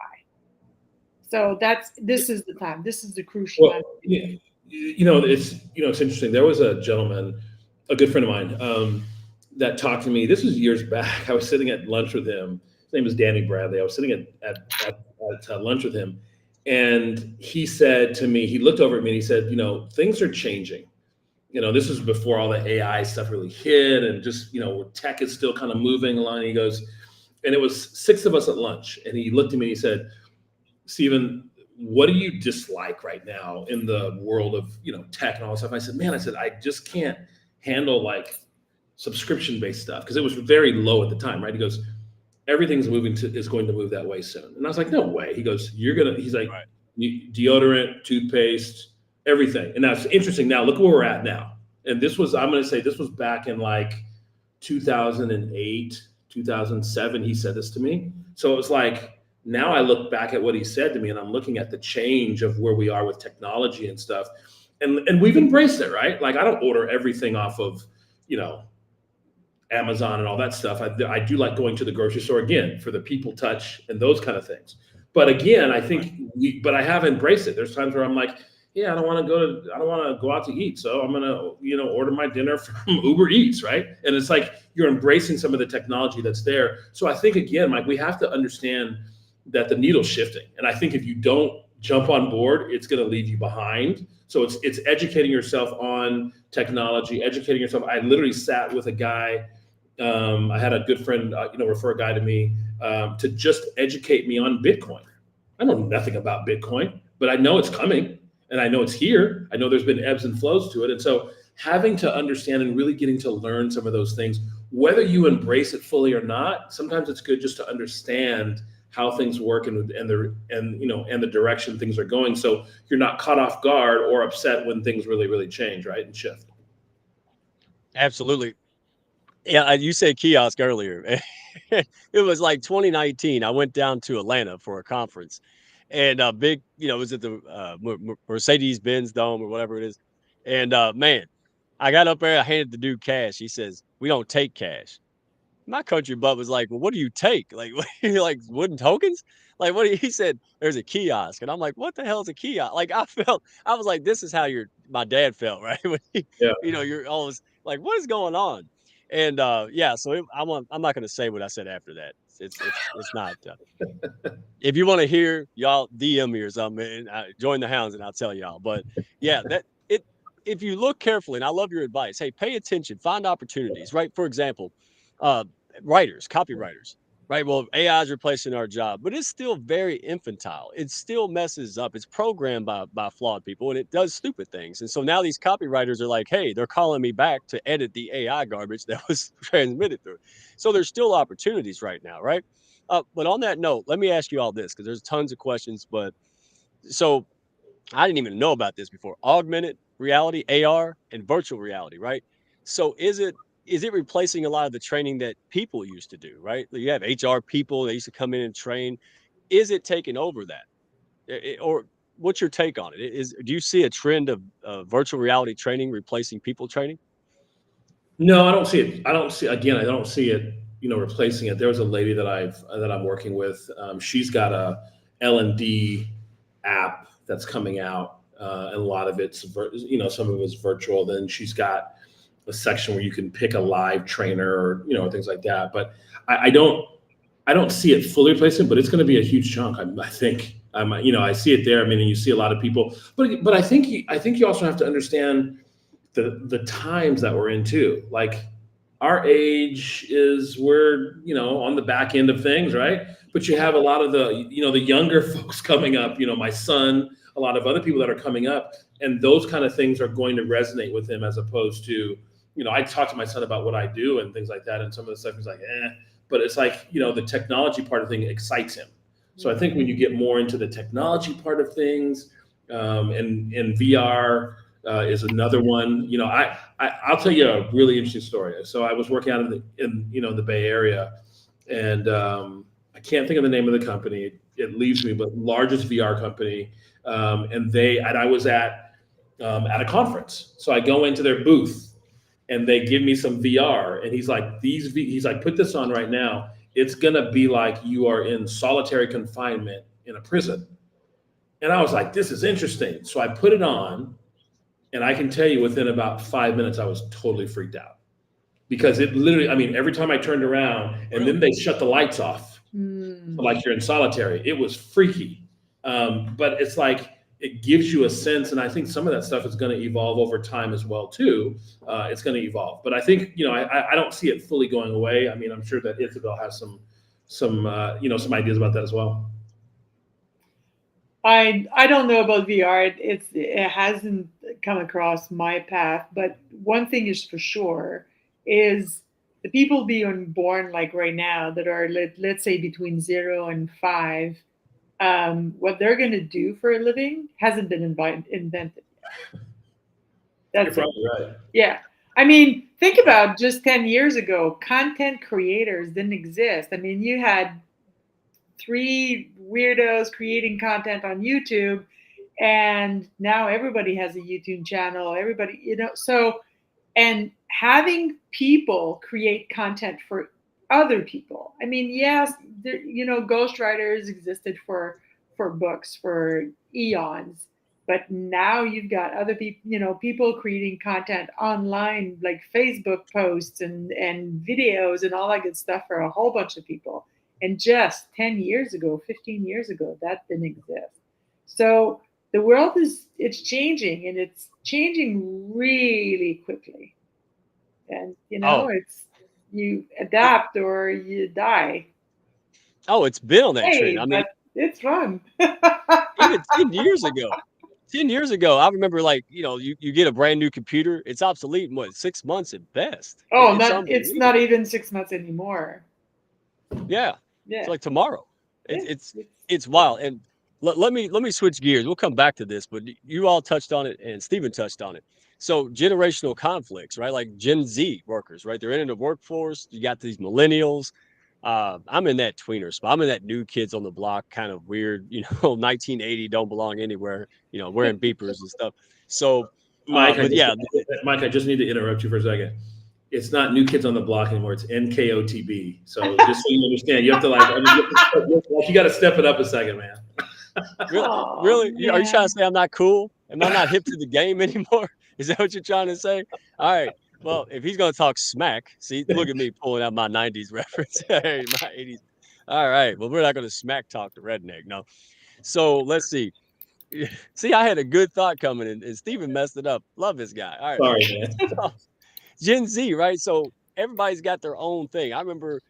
So this is the time. This is the crucial time. Well, it's interesting. There was a gentleman, a good friend of mine, that talked to me. This was years back. I was sitting at lunch with him. His name is Danny Bradley. I was sitting at lunch with him, and he said to me, he looked over at me and he said, things are changing. This was before all the AI stuff really hit, and just tech is still kind of moving along. He goes, and it was 6 of us at lunch, and he looked at me and he said, Stephen, what do you dislike right now in the world of tech and all that stuff? I said, man, I just can't handle like subscription-based stuff, because it was very low at the time, right? He goes, everything's is going to move that way soon. And I was like, no way. He goes, he's like, right. Deodorant, toothpaste, everything. And that's interesting. Now look where we're at now. And I'm going to say this was back in like 2008, 2007. He said this to me. So it was like, now I look back at what he said to me, and I'm looking at the change of where we are with technology and stuff. And we've embraced it, right? Like I don't order everything off of, Amazon and all that stuff. I do like going to the grocery store again for the people touch and those kind of things. But again, I think but I have embraced it. There's times where I'm like, yeah, I don't want to go out to eat. So I'm going to, order my dinner from Uber Eats. Right. And it's like, you're embracing some of the technology that's there. So I think again, Mike, we have to understand that the needle's shifting. And I think if you don't jump on board, it's going to leave you behind. So it's educating yourself on technology, educating yourself. I literally sat with a guy. I had a good friend, refer a guy to me to just educate me on Bitcoin. I know nothing about Bitcoin, but I know it's coming, and I know it's here. I know there's been ebbs and flows to it. And so having to understand and really getting to learn some of those things, whether you embrace it fully or not, sometimes it's good just to understand how things work and the direction things are going, so you're not caught off guard or upset when things really, really change, right, and shift. Absolutely. Yeah, you said kiosk earlier. it was like 2019. I went down to Atlanta for a conference, and big, it was at the Mercedes Benz Dome or whatever it is. And man, I got up there, I handed the dude cash. He says, "We don't take cash." My country butt was like, "Well, what do you take? Like, what, like wooden tokens? Like, what?" He said, "There's a kiosk," and I'm like, "What the hell is a kiosk?" Like, I was like, "This is how my dad felt, right?" When Yeah. you're always like, "What is going on?" And yeah, so I'm not going to say what I said after that. It's not. If you want to hear, y'all DM me or something, and join the hounds, and I'll tell y'all. But yeah, that it. If you look carefully, and I love your advice, hey, pay attention, find opportunities, right? For example, uh, writers, copywriters, right? Well, AI is replacing our job, but it's still very infantile. It still messes up. It's programmed by flawed people, and it does stupid things. And so now these copywriters are like, hey, they're calling me back to edit the AI garbage that was transmitted through. So there's still opportunities right now, right? But on that note, let me ask you all this because there's tons of questions. But so I didn't even know about this before. Augmented reality, AR, and virtual reality, right? So is it replacing a lot of the training that people used to do, right? You have HR people, they used to come in and train. Is it taking over that? Or what's your take on it? Do you see a trend of virtual reality training replacing people training? No, I don't see it. I don't see it, replacing it. There was a lady that I'm working with. She's got a L&D app that's coming out, and a lot of it's, some of it's virtual. Then she's got a section where you can pick a live trainer or, things like that. But I don't see it fully replacing, but it's going to be a huge chunk. I think, I see it there. I mean, and you see a lot of people, but I think you also have to understand the times that we're in too. Like our age is we're on the back end of things, right? But you have a lot of the younger folks coming up. My son, a lot of other people that are coming up, and those kind of things are going to resonate with him as opposed to I talk to my son about what I do and things like that, and some of the stuff he's like, eh. But it's like the technology part of thing excites him. So I think when you get more into the technology part of things, and VR is another one. I'll tell you a really interesting story. So I was working out in the Bay Area, and I can't think of the name of the company. It leaves me, but largest VR company, and I was at a conference. So I go into their booth, and they give me some VR, and he's like, put this on right now. It's gonna be like you are in solitary confinement in a prison. And I was like, this is interesting. So I put it on, and I can tell you within about 5 minutes, I was totally freaked out because it literally, every time I turned around and then they shut the lights off, like you're in solitary, it was freaky. But it's like, it gives you a sense. And I think some of that stuff is going to evolve over time as well, too. It's going to evolve. But I think, I don't see it fully going away. I'm sure that Isabel has some ideas about that as well. I don't know about VR. It hasn't come across my path. But one thing is for sure is the people being born like right now that are let's say between 0 and 5. What they're going to do for a living hasn't been invented yet. That's You're probably right. Yeah. Think about just 10 years ago, content creators didn't exist. You had 3 weirdos creating content on YouTube, and now everybody has a YouTube channel. Everybody, and having people create content for other people. Yes, ghostwriters existed for books for eons, but now you've got other people, people creating content online, like Facebook posts and videos and all that good stuff for a whole bunch of people. And just 10 years ago, 15 years ago, that didn't exist. So the world it's changing, and it's changing really quickly. And it's you adapt or you die. It's been on that Hey, trend. but it's fun. Even 10 years ago. 10 years ago, I remember you get a brand new computer, it's obsolete in 6 months at best. Oh, It's it's unbelievable. not even 6 months anymore. Yeah. Yeah. It's like tomorrow. Yeah. It's wild. And let me switch gears. We'll come back to this, but you all touched on it and Stephen touched on it. So generational conflicts, right? Like Gen Z workers, right? They're in the workforce. You got these millennials. I'm in that tweener spot. I'm in that new kids on the block kind of weird, 1980 don't belong anywhere, wearing beepers and stuff. So, Mike, but yeah, Mike, I just need to interrupt you for a second. It's not New Kids on the Block anymore. It's NKOTB. So just so you understand, you have to you got to step it up a second, man. really, Oh, really, are you trying man. to say I'm not cool? Am I not hip to the game anymore? Is that what you're trying to say? All right. Well, if he's gonna talk smack, see, look at me pulling out my '90s reference, hey, my '80s. All right. Well, we're not gonna smack talk the redneck, no. So let's see. See, I had a good thought coming, and Steven messed it up. Love this guy. All right. Sorry, man. Gen Z, right? So everybody's got their own thing. I remember,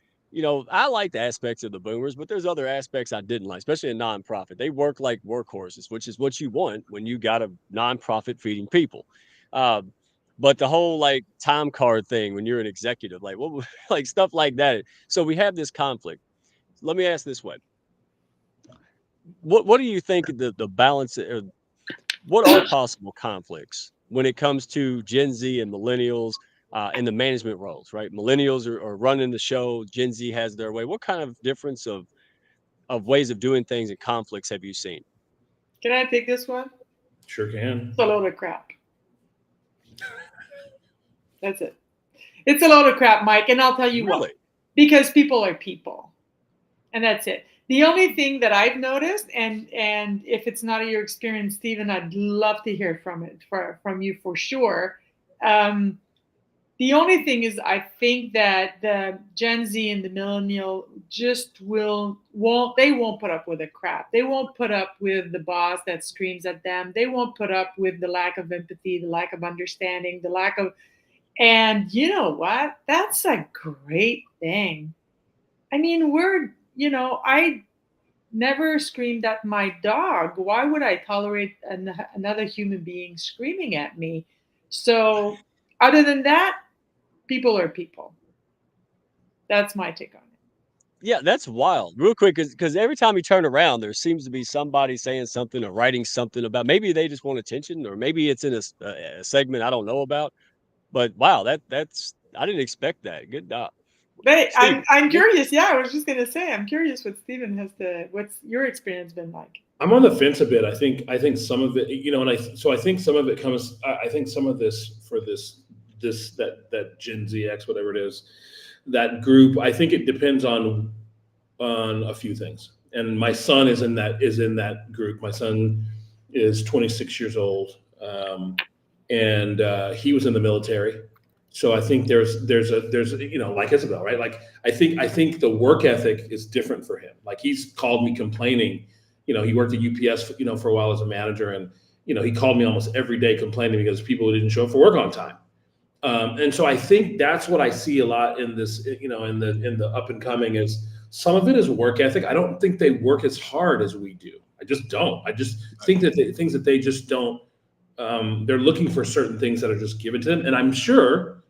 I liked aspects of the boomers, but there's other aspects I didn't like, especially in nonprofit. They work like workhorses, which is what you want when you got a nonprofit feeding people. Uh, but the whole like time card thing when you're an executive, like what, like stuff like that. So we have this conflict. Let me ask this way: what do you think the balance, or what are possible conflicts when it comes to Gen Z and millennials in the management roles, right? Millennials are running the show. Gen Z has their way. What kind of difference of ways of doing things and conflicts have you seen? Can I take this one? Sure can. It's a load of crap. That's it. It's a load of crap, Mike, and I'll tell you Really? what. Because people are people, and that's it. The only thing that I've noticed, and if it's not your experience, Stephen, I'd love to hear from you for sure. The only thing is, I think that the Gen Z and the millennial just won't put up with the crap. They won't put up with the boss that screams at them. They won't put up with the lack of empathy, the lack of understanding, the lack of, and you know what? That's a great thing. I mean, I never screamed at my dog. Why would I tolerate another human being screaming at me? So, other than that, people are people. That's my take on it. Yeah, that's wild. Real quick, because every time you turn around, there seems to be somebody saying something or writing something about. Maybe they just want attention, or maybe it's in a segment I don't know about. But wow, that's I didn't expect that. Good job, But Steve. I'm curious. Yeah, I was just gonna say, I'm curious what Stephen what's your experience been like? I'm on the fence a bit. I think some of it, I think some of it comes. I think some of this for that Gen Z X, whatever it is, that group. I think it depends on a few things. And my son is in that group. My son is 26 years old, and he was in the military. So I think there's like Isabel, right? Like I think the work ethic is different for him. Like he's called me complaining. He worked at UPS, for a while as a manager, and he called me almost every day complaining because people didn't show up for work on time. And so I think that's what I see a lot in this, in the up and coming is some of it is work ethic. I don't think they work as hard as we do. I just don't. I just think that things that they just don't. They're looking for certain things that are just given to them, and I'm sure,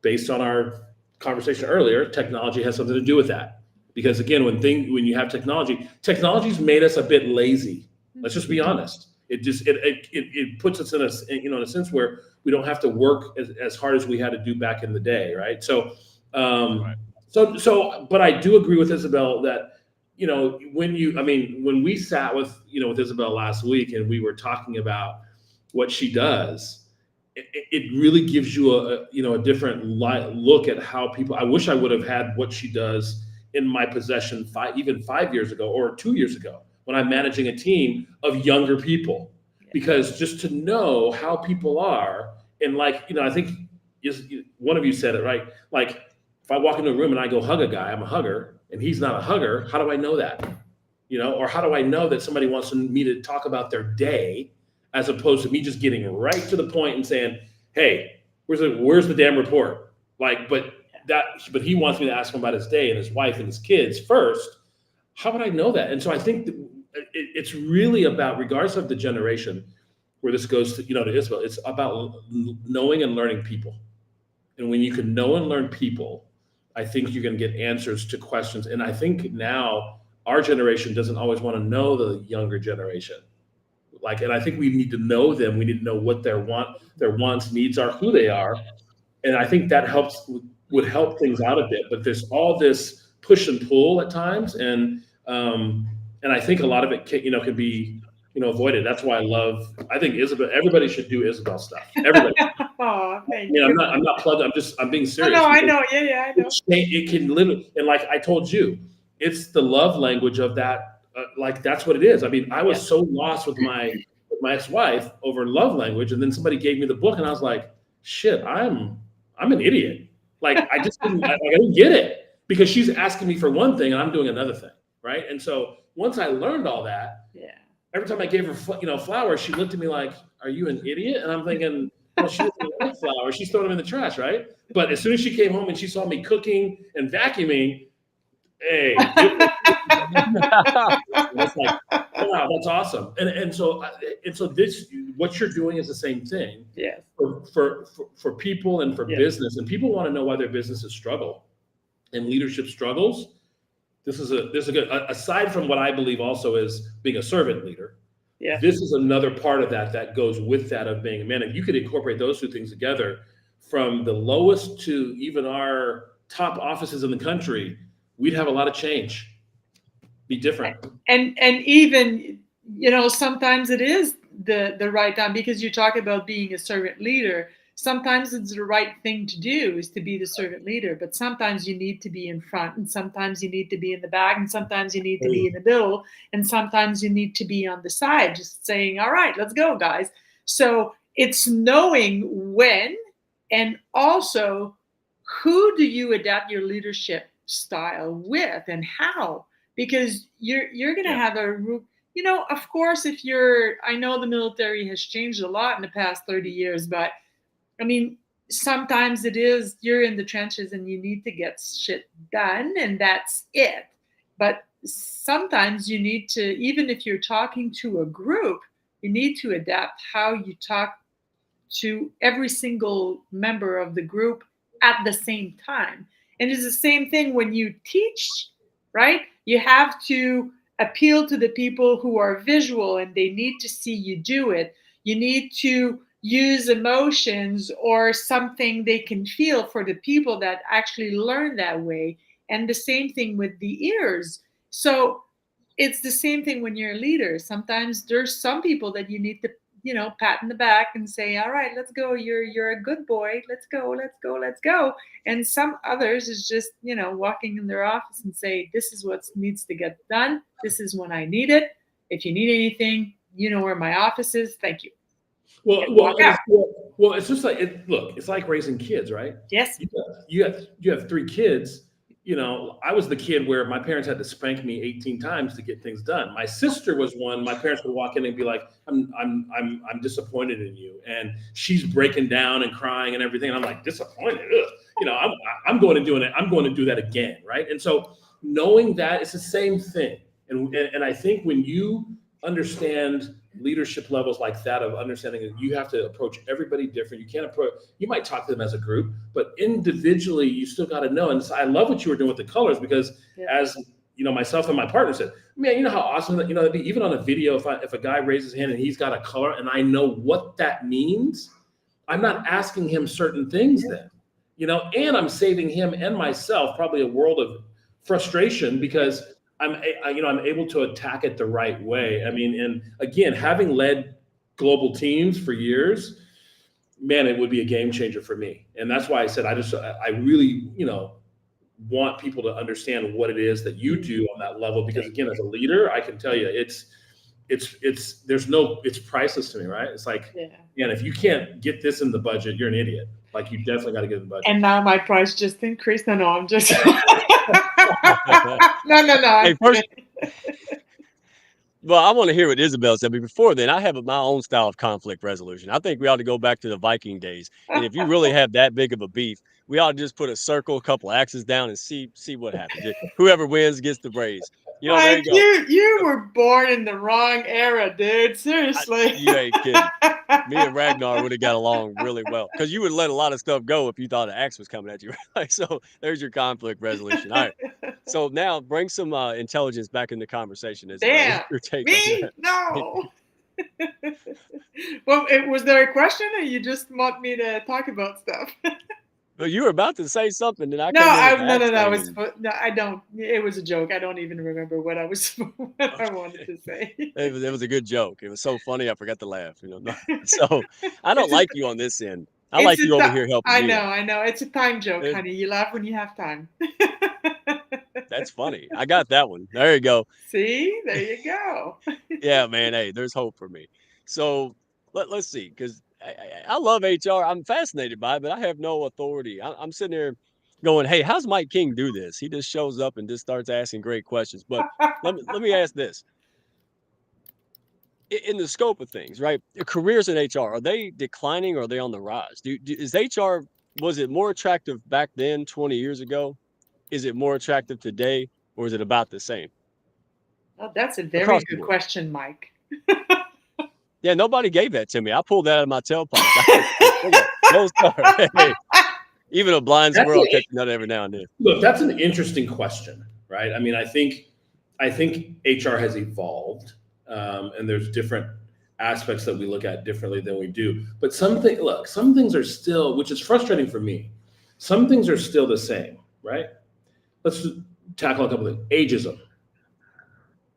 based on our conversation earlier, technology has something to do with that. Because again, when you have technology's made us a bit lazy. Let's just be honest. It puts us in a sense where we don't have to work as hard as we had to do back in the day, right? So, Right. but I do agree with Isabel that when we sat with Isabel last week and we were talking about what she does, it really gives you a different look at how people. I wish I would have had what she does in my possession even 5 years ago or 2 years ago when I'm managing a team of younger people, because just to know how people are, and I think one of you said it right. Like if I walk into a room and I go hug a guy, I'm a hugger, and he's not a hugger. How do I know that? Or how do I know that somebody wants me to talk about their day, as opposed to me just getting right to the point and saying, "Hey, where's the damn report?" But he wants me to ask him about his day and his wife and his kids first. How would I know that? And so I think it's really about, regardless of the generation, where this goes to Isabel, it's about knowing and learning people. And when you can know and learn people, I think you're going to get answers to questions. And I think now our generation doesn't always want to know the younger generation. And I think we need to know them. We need to know what their wants, needs are, who they are. And I think that would help things out a bit. But there's all this push and pull at times, and I think a lot of it could be avoided. That's why I think Isabel. Everybody should do Isabel stuff. Everybody. Oh, thank You know, you. I'm not plugged. I'm being Oh, serious. no, I know. Yeah, I know. It can literally, and like I told you, it's the love language of that. Like that's what it is. I mean, I was so lost with my ex-wife over love language, and then somebody gave me the book, and I was like, shit, I'm an idiot. Like I just I didn't get it, because she's asking me for one thing and I'm doing another thing, right? And so once I learned all that, every time I gave her flowers, she looked at me like, "Are you an idiot?" And I'm thinking, well, she doesn't like flowers. She's throwing them in the trash, right? But as soon as she came home and she saw me cooking and vacuuming, hey, it's like, wow, that's awesome. And so this, what you're doing is the same thing. Yes. For people and for business, and people want to know why their businesses struggle and leadership struggles. This is a good, aside from what I believe also is being a servant leader. Yeah. This is another part of that goes with that of being a man. If you could incorporate those two things together, from the lowest to even our top offices in the country, we'd have a lot of change. Be different. And even, sometimes it is the right time, because you talk about being a servant leader. Sometimes it's the right thing to do is to be the servant leader, but sometimes you need to be in front, and sometimes you need to be in the back, and sometimes you need to be in the middle, and sometimes you need to be on the side, just saying, all right, let's go, guys. So it's knowing when, and also who do you adapt your leadership style with and how, because you're going to have of course, I know the military has changed a lot in the past 30 years, but I mean, sometimes it is you're in the trenches and you need to get shit done, and that's it. But sometimes you need to, even if you're talking to a group, you need to adapt how you talk to every single member of the group at the same time. And it's the same thing when you teach, right? You have to appeal to the people who are visual and they need to see you do it. You need to use emotions or something they can feel for the people that actually learn that way. And the same thing with the ears. So it's the same thing when you're a leader. Sometimes there's some people that you need to, pat in the back and say, all right, let's go. You're a good boy. Let's go. And some others is just, walking in their office and say, this is what needs to get done. This is when I need it. If you need anything, you know where my office is. Thank you. Well, it's just like it's like raising kids, right? Yes. You have 3 kids. I was the kid where my parents had to spank me 18 times to get things done. My sister was one. My parents would walk in and be like, "I'm disappointed in you," and she's breaking down and crying and everything. And I'm like, disappointed? Ugh. I'm going to do it. I'm going to do that again, right? And so knowing that it's the same thing, and I think when you understand leadership levels like that, of understanding that you have to approach everybody different. You might talk to them as a group, but individually you still got to know. And so I love what you were doing with the colors, because as myself and my partner said, man, how awesome that, that'd be, even on a video, if a guy raises his hand and he's got a color and I know what that means, I'm not asking him certain things then, and I'm saving him and myself probably a world of frustration, because I'm able to attack it the right way. I mean, and again, having led global teams for years, man, it would be a game changer for me. And that's why I said, I really, want people to understand what it is that you do on that level, because again, as a leader, I can tell you it's priceless to me, right? It's like, man, if you can't get this in the budget, you're an idiot. Like, you definitely got to get in the budget. And now my price just increased. No, I'm just no. Hey, first, well, I want to hear what Isabel said, but before then, I have my own style of conflict resolution. I think we ought to go back to the Viking days, and if you really have that big of a beef, we ought to just put a circle, a couple of axes down, and see what happens. Whoever wins gets the raise. There you go. You were born in the wrong era, dude. Seriously. You ain't kidding. Me and Ragnar would have got along really well, because you would let a lot of stuff go if you thought an axe was coming at you. Right? So there's your conflict resolution. All right. So now bring some intelligence back in the conversation. Damn. Me? No. Well, was there a question, or you just want me to talk about stuff? But you were about to say something, and I No, came in with the no, axe no, no. thing, and No, I don't. It was a joke. I don't even remember what I was what I wanted to say. it was a good joke. It was so funny, I forgot to laugh. So I don't It's a like you on this end. I it's like a you over here helping I me know, out. I know. It's a time joke, Eh, honey. You laugh when you have time. That's funny. I got that one. There you go. See, there you go. Yeah, man. Hey, there's hope for me. So let's see, because I love HR. I'm fascinated by it, but I have no authority. I'm sitting there going, "Hey, how's Mike King do this?" He just shows up and just starts asking great questions. But let me ask this: in the scope of things, right? Careers in HR, are they declining or are they on the rise? Is HR, was it more attractive back then, 20 years ago? Is it more attractive today, or is it about the same Well, that's a very across the good board? question, Mike. Yeah, nobody gave that to me. I pulled that out of my tailpipe. There you go. Gold star. Hey, even a blind That's squirrel an, will catch a nut every now and then. look, that's an interesting question, right? I mean, I think HR has evolved, and there's different aspects that we look at differently than we do. But some things are still, which is frustrating for me. Some things are still the same, right? Let's tackle a couple of things. Ageism.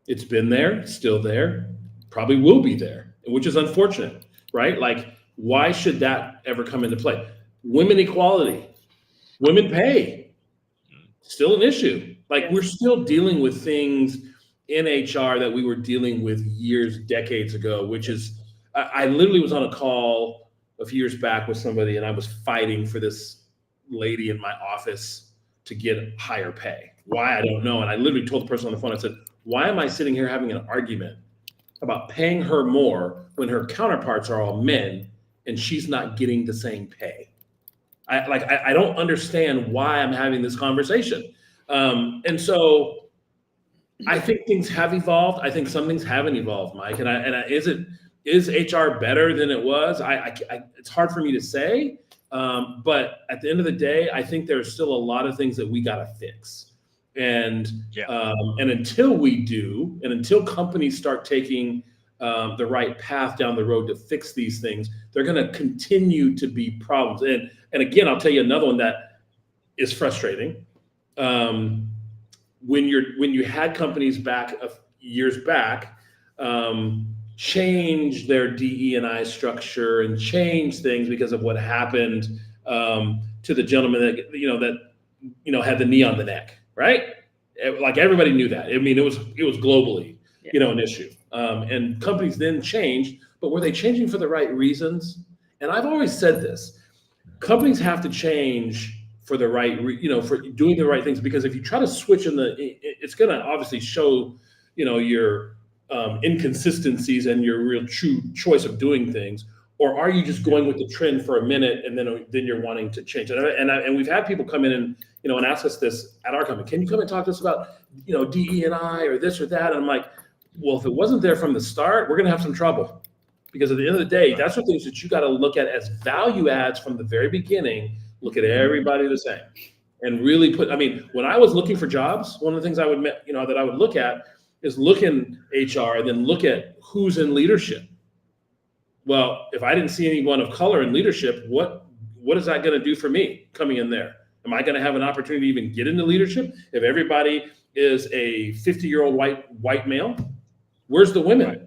It's been there, still there, probably will be there, which is unfortunate, right? Like, why should that ever come into play? Women equality, women pay, still an issue. Like, we're Yes. still dealing with things in HR that we were dealing with years, decades ago, which is, I literally was on a call a few years back with somebody and I was fighting for this lady in my office to get higher pay. Why? I don't know. And I literally told the person on the phone, I said, why am I sitting here having an argument about paying her more when her counterparts are all men and she's not getting the same pay? I don't understand why I'm having this conversation. And so I think things have evolved. I think some things haven't evolved, Mike. Is HR better than it was? It's hard for me to say. But at the end of the day, I think there's still a lot of things that we got to fix. And Yeah. and until we do, and until companies start taking the right path down the road to fix these things, they're going to continue to be problems. And again, I'll tell you another one that is frustrating. When you had companies back years back change their DE&I structure and change things because of what happened to the gentleman that had the knee on the neck, right? Like, everybody knew that. I mean, it was globally, an issue. And companies then changed, but were they changing for the right reasons? And I've always said this: companies have to change for the right, for doing the right things. Because if you try to switch it's going to obviously show, your inconsistencies and your real true choice of doing things. Or are you just going with the trend for a minute and then you're wanting to change it? And we've had people come in and and ask us this at our company. Can you come and talk to us about DE&I or this or that? And I'm like, well, if it wasn't there from the start, we're going to have some trouble. Because at the end of the day, that's the things that you got to look at as value adds from the very beginning. Look at everybody the same, and really when I was looking for jobs, one of the things I would, that I would look at is look in HR and then look at who's in leadership. Well, if I didn't see anyone of color in leadership, what is that going to do for me coming in there? Am I going to have an opportunity to even get into leadership if everybody is a 50-year-old white male? Where's the women? Right.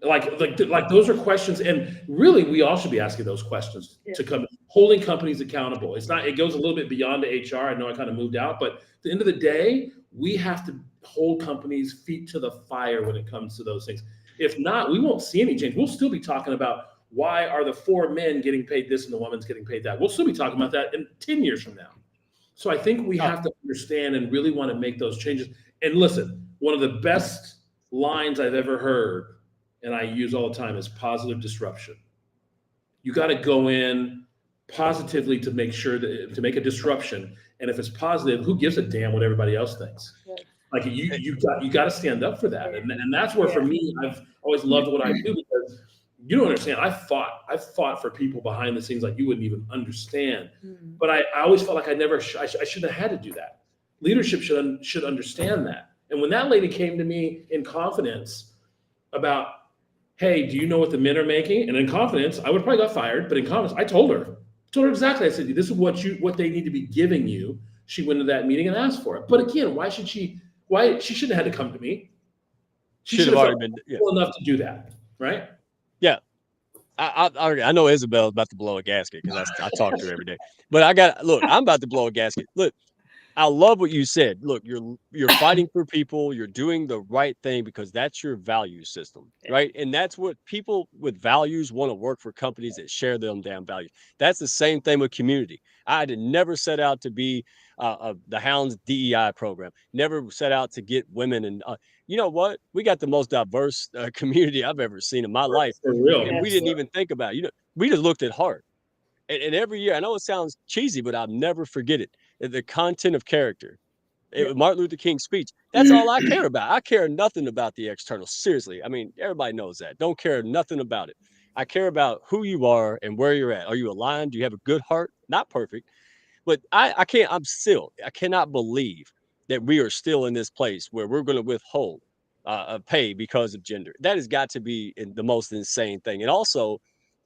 Like those are questions, and really we all should be asking those questions to come, holding companies accountable. It goes a little bit beyond the HR. I know I kind of moved out, but at the end of the day, we have to hold companies' feet to the fire when it comes to those things. If not, we won't see any change. We'll still be talking about why are the 4 men getting paid this and the woman's getting paid that. We'll still be talking about that in 10 years from now. So I think we have to understand and really want to make those changes. And listen, one of the best lines I've ever heard, and I use all the time, is positive disruption. You got to go in positively to make sure to make a disruption. And if it's positive, who gives a damn what everybody else thinks? Right. Like you got to stand up for that. And that's where, for me, I've always loved what I do, because you don't understand. I've fought for people behind the scenes like you wouldn't even understand. Mm-hmm. But I always felt like I shouldn't have had to do that. Leadership should understand that. And when that lady came to me in confidence about, hey, do you know what the men are making? And in confidence, I would have probably got fired, but in confidence, I told her, Told her exactly. I said, this is what they need to be giving you. She went to that meeting and asked for it. But again, why she shouldn't have had to come to me. She Should should have have already felt been. Yeah. comfortable enough to do that, right? Yeah. I know Isabel's about to blow a gasket because I talk to her every day. But I'm about to blow a gasket. Look, I love what you said. Look, you're fighting for people. You're doing the right thing because that's your value system, right? And that's what people with values want to work for companies that share them damn values. That's the same thing with community. I had never set out to be the Hounds DEI program. Never set out to get women. And you know what? We got the most diverse community I've ever seen in my life, For real. and we Yes. didn't even think about it. We just looked at heart. And every year, I know it sounds cheesy, but I'll never forget it. The content of character. Yeah. Martin Luther King's speech. That's all I care about. I care nothing about the external. Seriously. I mean, everybody knows that. Don't care nothing about it. I care about who you are and where you're at. Are you aligned? Do you have a good heart? Not perfect, but I cannot believe that we are still in this place where we're going to withhold pay because of gender. That has got to be the most insane thing. And also,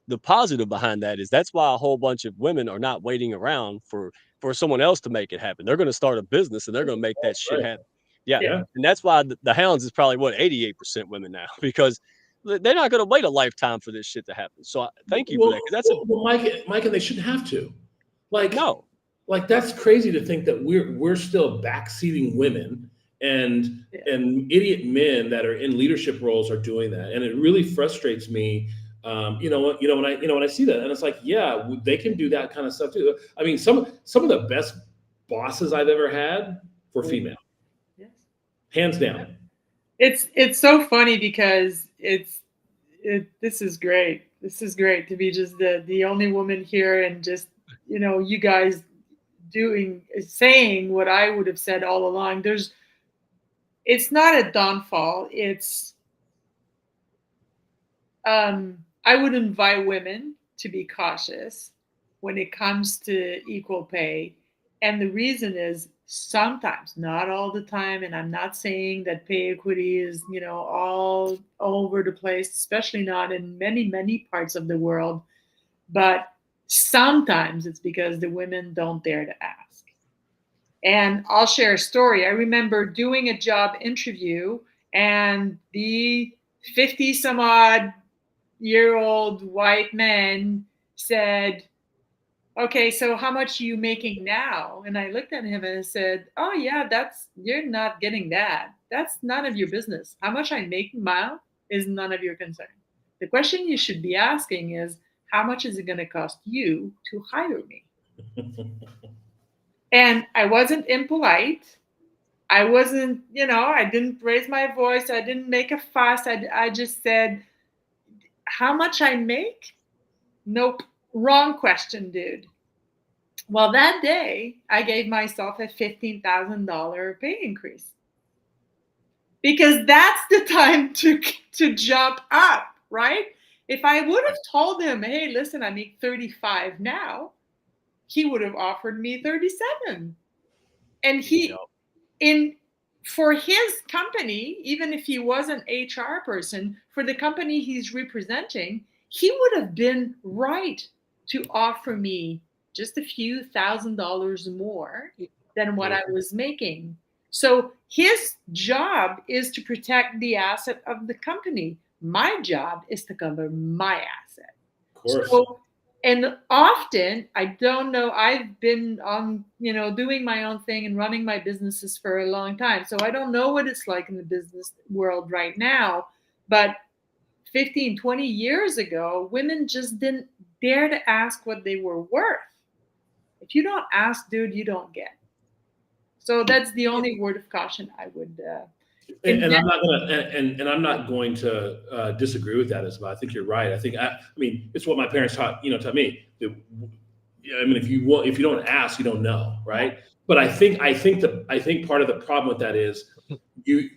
the positive behind that is that's why a whole bunch of women are not waiting around for someone else to make it happen. They're going to start a business and they're going to make that shit Right. happen. Yeah. Yeah. And that's why the Hounds is probably 88% women now because they're not going to wait a lifetime for this shit to happen. So thank you for that. Because Mike, and they shouldn't have to. no. Like that's crazy to think that we're still backseating women and idiot men that are in leadership roles are doing that, and it really frustrates me. When I see that, and it's like, yeah, they can do that kind of stuff too. I mean, some of the best bosses I've ever had were female, Yes. hands down. It's so funny because this is great. This is great to be just the only woman here and just you guys saying what I would have said all along. It's not a downfall. It's I would invite women to be cautious when it comes to equal pay. And the reason is sometimes, not all the time, and I'm not saying that pay equity is, all over the place, especially not in many, many parts of the world. But sometimes it's because the women don't dare to ask. And I'll share a story. I remember doing a job interview and the 50 some odd year old white man said, okay, so how much are you making now? And I looked at him and I said, oh yeah, you're not getting that. That's none of your business. How much I'm making now is none of your concern. The question you should be asking is, how much is it going to cost you to hire me? And I wasn't impolite. I wasn't, I didn't raise my voice. I didn't make a fuss. I just said, how much I make? Nope. Wrong question, dude. Well, that day I gave myself a $15,000 pay increase because that's the time to jump up, right? If I would have told him, hey, listen, I make 35 now, he would have offered me 37. And for his company, even if he was an HR person, for the company he's representing, he would have been right to offer me just a few $1,000s more than what I was making. So his job is to protect the asset of the company. My job is to cover my asset. Of course. So, and often, I don't know, I've been on, doing my own thing and running my businesses for a long time. So I don't know what it's like in the business world right now. But 15, 20 years ago, women just didn't dare to ask what they were worth. If you don't ask, dude, you don't get. So that's the only word of caution I would. And I'm not going to disagree with that, Isabel. I think you're right. I mean, it's what my parents taught me. I mean, if you don't ask, you don't know, right? But I think part of the problem with that is you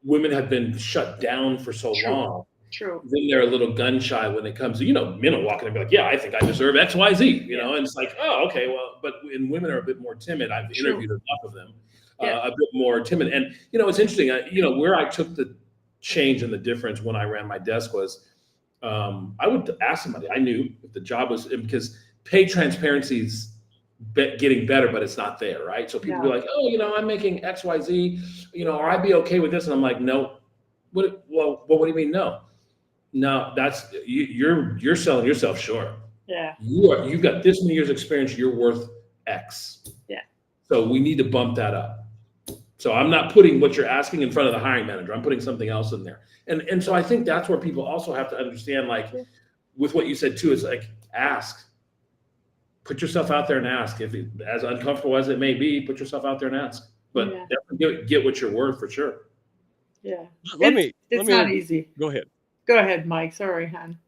women have been shut down for so long. True. Then they're a little gun shy when it comes to, men will walk in and be like, yeah, I think I deserve X, Y, Z, and it's like, oh, okay, well, and women are a bit more timid. I've interviewed enough of them. A bit more timid. And, it's interesting, where I took the change and the difference when I ran my desk was I would ask somebody. I knew if the job was, because pay transparency's getting better, but it's not there, right? So people be No. like, oh, I'm making X, Y, Z, or I'd be okay with this. And I'm like, no. What do you mean no? No, that's you're selling yourself short. Yeah. You've got this many years experience, you're worth X. Yeah. So we need to bump that up. So I'm not putting what you're asking in front of the hiring manager. I'm putting something else in there. And so I think that's where people also have to understand, like with what you said too, is like ask. Put yourself out there and ask. If as uncomfortable as it may be, put yourself out there and ask. But definitely get what you're worth for sure. Yeah. It's not easy. Go ahead. Go ahead, Mike. Sorry, Han.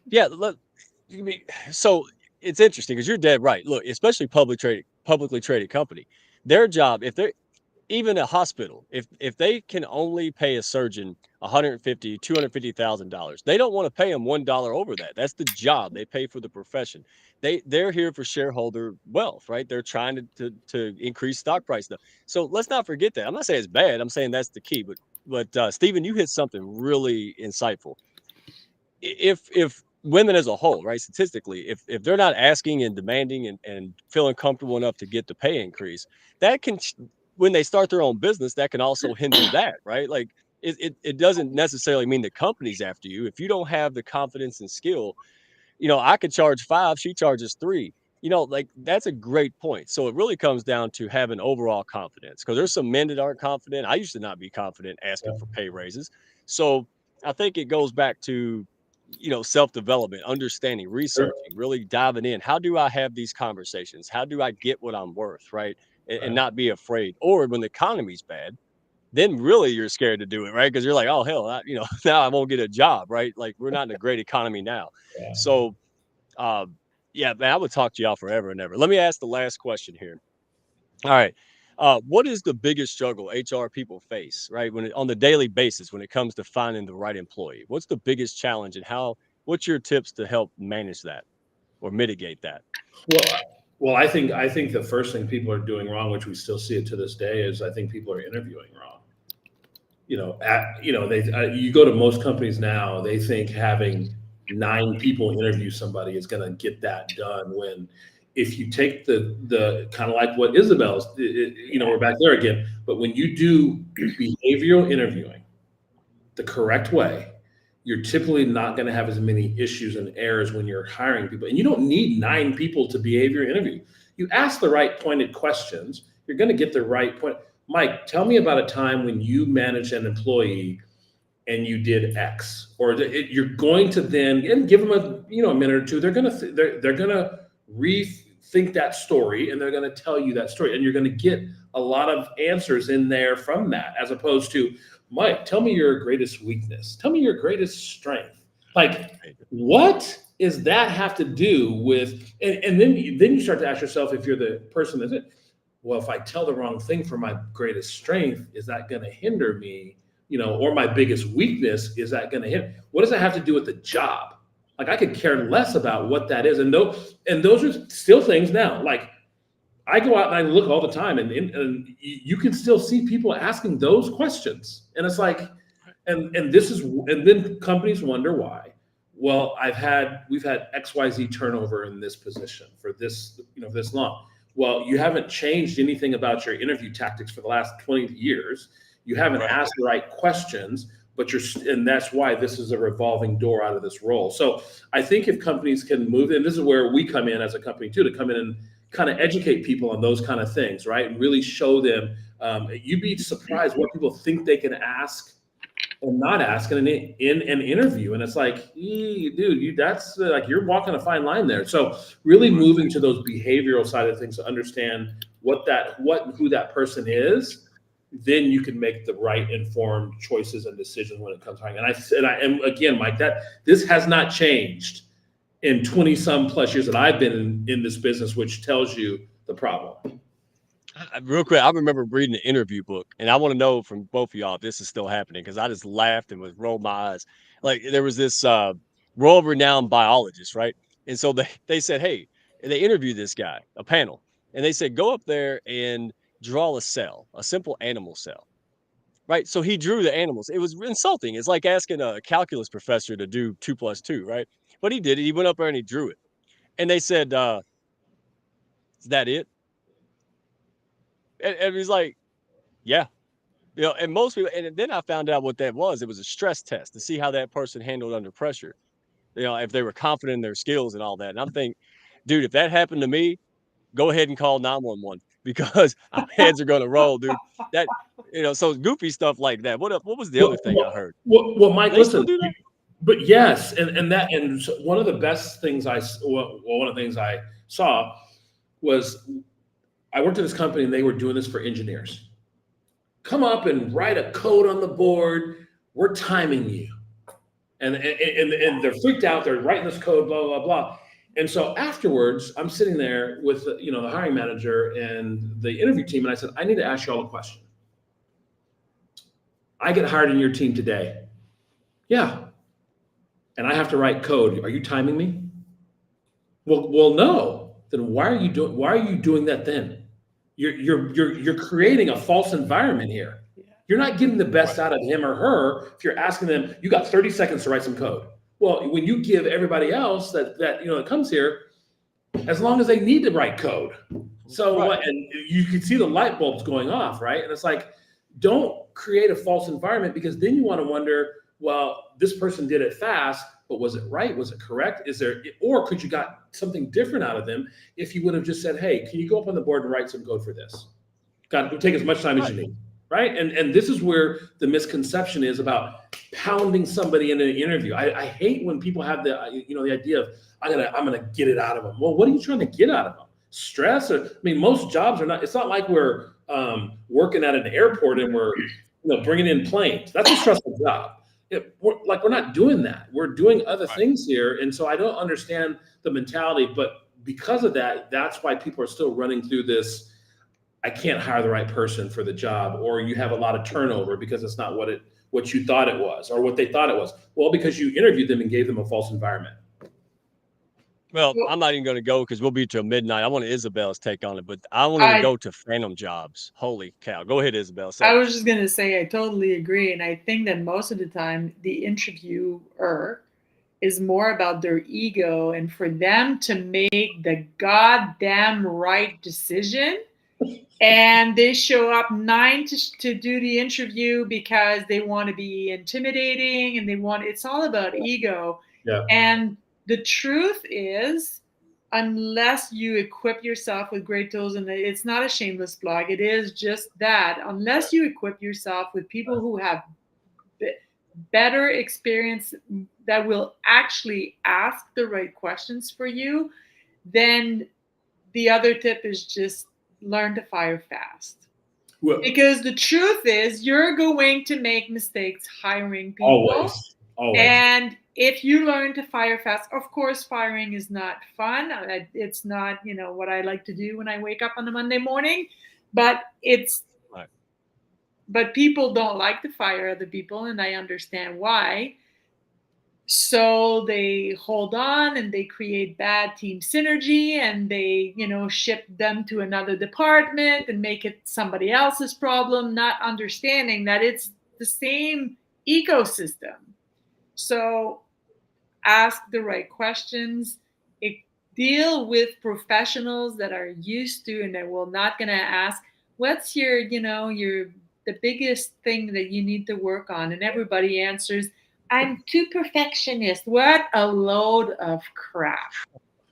Yeah, so it's interesting because you're dead right. Look, especially publicly traded company, their job, if they're even a hospital, if they can only pay a surgeon $150,000, $250,000, they don't want to pay them $1 over that. That's the job. They pay for the profession. They're here for shareholder wealth, right? They're trying to increase stock price stuff. So let's not forget that. I'm not saying it's bad. I'm saying that's the key. But Stephen, you hit something really insightful. If women as a whole, right, statistically, if they're not asking and demanding and feeling comfortable enough to get the pay increase, that can, when they start their own business, that can also hinder that, right? Like it doesn't necessarily mean the company's after you. If you don't have the confidence and skill, I could charge 5, she charges 3. Like that's a great point. So it really comes down to having overall confidence, because there's some men that aren't confident. I used to not be confident asking for pay raises. So I think it goes back to, self-development, understanding, researching, really diving in. How do I have these conversations? How do I get what I'm worth, right? And not be afraid. Or when the economy's bad, then really you're scared to do it, right? Because you're like, oh hell, now I won't get a job, right? Like we're not in a great economy now. Yeah. So yeah, man, I would talk to y'all forever and ever. Let me ask the last question here. All right. What is the biggest struggle HR people face, right? On the daily basis, when it comes to finding the right employee? What's the biggest challenge, and what's your tips to help manage that or mitigate that? Well, I think the first thing people are doing wrong, which we still see it to this day, is I think people are interviewing wrong. You go to most companies now, they think having 9 people interview somebody is going to get that done. When if you take the kind of like what Isabel's, we're back there again. But when you do behavioral interviewing the correct way, you're typically not going to have as many issues and errors when you're hiring people. And you don't need 9 people to behavior interview. You ask the right pointed questions, you're going to get the right point. Mike, tell me about a time when you managed an employee and you did X, or you're going to then and give them a minute or two. They're going to rethink that story, and they're going to tell you that story, and you're going to get a lot of answers in there from that, as opposed to, Mike, tell me your greatest weakness. Tell me your greatest strength. Like, what does that have to do with? And then you start to ask yourself, if you're the person that's it, well, if I tell the wrong thing for my greatest strength, is that going to hinder me? Or my biggest weakness, is that going to hit? What does that have to do with the job? Like, I could care less about what that is. And those are still things now. Like, I go out and I look all the time, and you can still see people asking those questions. And it's like, and then companies wonder why. Well, we've had XYZ turnover in this position for this, this long. Well, you haven't changed anything about your interview tactics for the last 20 years. You haven't asked the right questions, and that's why this is a revolving door out of this role. So I think if companies can move, and this is where we come in as a company too, to come in and kind of educate people on those kind of things, right? And really show them, you'd be surprised what people think they can ask and not ask in an interview. And it's like, dude, that's like, you're walking a fine line there. So really moving to those behavioral side of things to understand who that person is, then you can make the right informed choices and decisions when it comes to hiring. And again, Mike, this has not changed in 20 some plus years that I've been in this business, which tells you the problem. Real quick, I remember reading an interview book, and I want to know from both of y'all if this is still happening, because I just laughed and was rolled my eyes. Like, there was this world-renowned biologist, right? And so they said, hey, they interviewed this guy, a panel, and they said, go up there and draw a cell, a simple animal cell, right? So he drew the animals. It was insulting. It's like asking a calculus professor to do 2 + 2, right? But he did it. He went up there and he drew it. And they said, "Is that it?" And he's like, "Yeah." You know, and most people, and then I found out what that was. It was a stress test to see how that person handled under pressure. You know, if they were confident in their skills and all that. And I'm thinking, dude, if that happened to me, go ahead and call 911 because our heads are gonna roll, dude. That so goofy stuff like that. What was the other Well, thing I well, heard? well, Mike, They still listen. do that? But yes, and so one of the best things one of the things I saw was I worked at this company and they were doing this for engineers. Come up and write a code on the board. We're timing you, and they're freaked out. They're writing this code, blah blah blah. And so afterwards, I'm sitting there with the hiring manager and the interview team, and I said, I need to ask you all a question. I get hired in your team today. Yeah. And I have to write code. Are you timing me? Well, no. Then why are you doing that then? You're creating a false environment here. You're not getting the best out of him or her if you're asking them, you got 30 seconds to write some code. Well, when you give everybody else that comes here, as long as they need to write code. So Right. what, and you can see the light bulbs going off, right? And it's like, don't create a false environment, because then you want to wonder, well, this person did it fast, but was it right? Was it correct? Or could you got something different out of them if you would have just said, hey, can you go up on the board and write some code for this? God, it'll take as much time as you need, right? And this is where the misconception is about pounding somebody in an interview. I hate when people have the idea of I'm gonna get it out of them. Well, what are you trying to get out of them? Stress? Most jobs are not. It's not like we're working at an airport and we're bringing in planes. That's a stressful job. We're not doing that. We're doing other things here. And so I don't understand the mentality, but because of that, that's why people are still running through this. I can't hire the right person for the job, or you have a lot of turnover because it's not what you thought it was or what they thought it was. Well, because you interviewed them and gave them a false environment. Well, I'm not even gonna go because we'll be till midnight. I want Isabel's take on it, but I want to go to phantom jobs. Holy cow. Go ahead, Isabel. I was just going to say, I totally agree. And I think that most of the time, the interviewer is more about their ego, and for them to make the goddamn right decision. And they show up 9 to do the interview because they want to be intimidating and it's all about ego. Yeah. And the truth is, unless you equip yourself with great tools, and it's not a shameless plug, it is just that, unless you equip yourself with people who have better experience that will actually ask the right questions for you, then the other tip is just learn to fire fast. Well, because the truth is, you're going to make mistakes hiring people. Always. And if you learn to fire fast, of course, firing is not fun. It's not, what I like to do when I wake up on a Monday morning, but but people don't like to fire other people, and I understand why. So they hold on and they create bad team synergy, and they, ship them to another department and make it somebody else's problem, not understanding that it's the same ecosystem. So ask the right questions. Deal with professionals that are used to and that will not going to ask, what's your the biggest thing that you need to work on? And everybody answers, I'm too perfectionist. What a load of crap.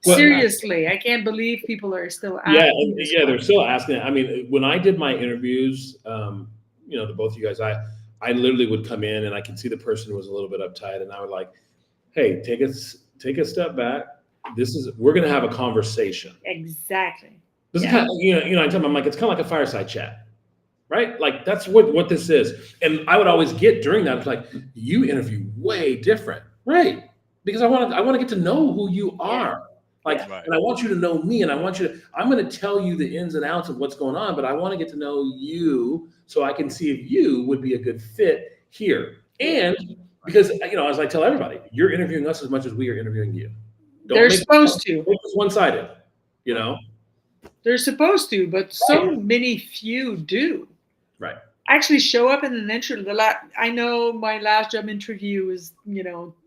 Well, seriously, I can't believe people are still asking. Yeah, they're still asking. I mean, when I did my interviews, the both of you guys, I literally would come in and I could see the person was a little bit uptight, and I would like, hey, take a step back. We're going to have a conversation. Exactly. This is kind of, I tell them, I'm like, it's kind of like a fireside chat, right? Like that's what this is. And I would always get during that, it's like, you interview way different, right? Because I want to get to know who you are. Like, and I want you to know me, and I'm going to tell you the ins and outs of what's going on, but I want to get to know you so I can see if you would be a good fit here. And because, as I tell everybody, you're interviewing us as much as we are interviewing you. They're supposed to. It's one-sided, They're supposed to, but so few do. Right. Actually show up in an interview. I know my last job interview was,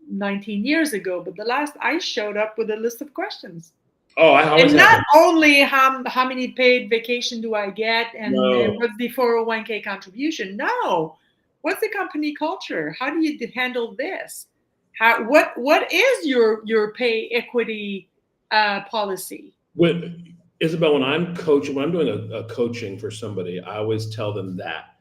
19 years ago, but I showed up with a list of questions. Oh, I always And have not them. only how many paid vacation do I get and No. what's the 401k contribution. No. What's the company culture? How do you handle this? What is your pay equity policy? Isabel, when I'm coaching, when I'm doing a coaching for somebody, I always tell them that.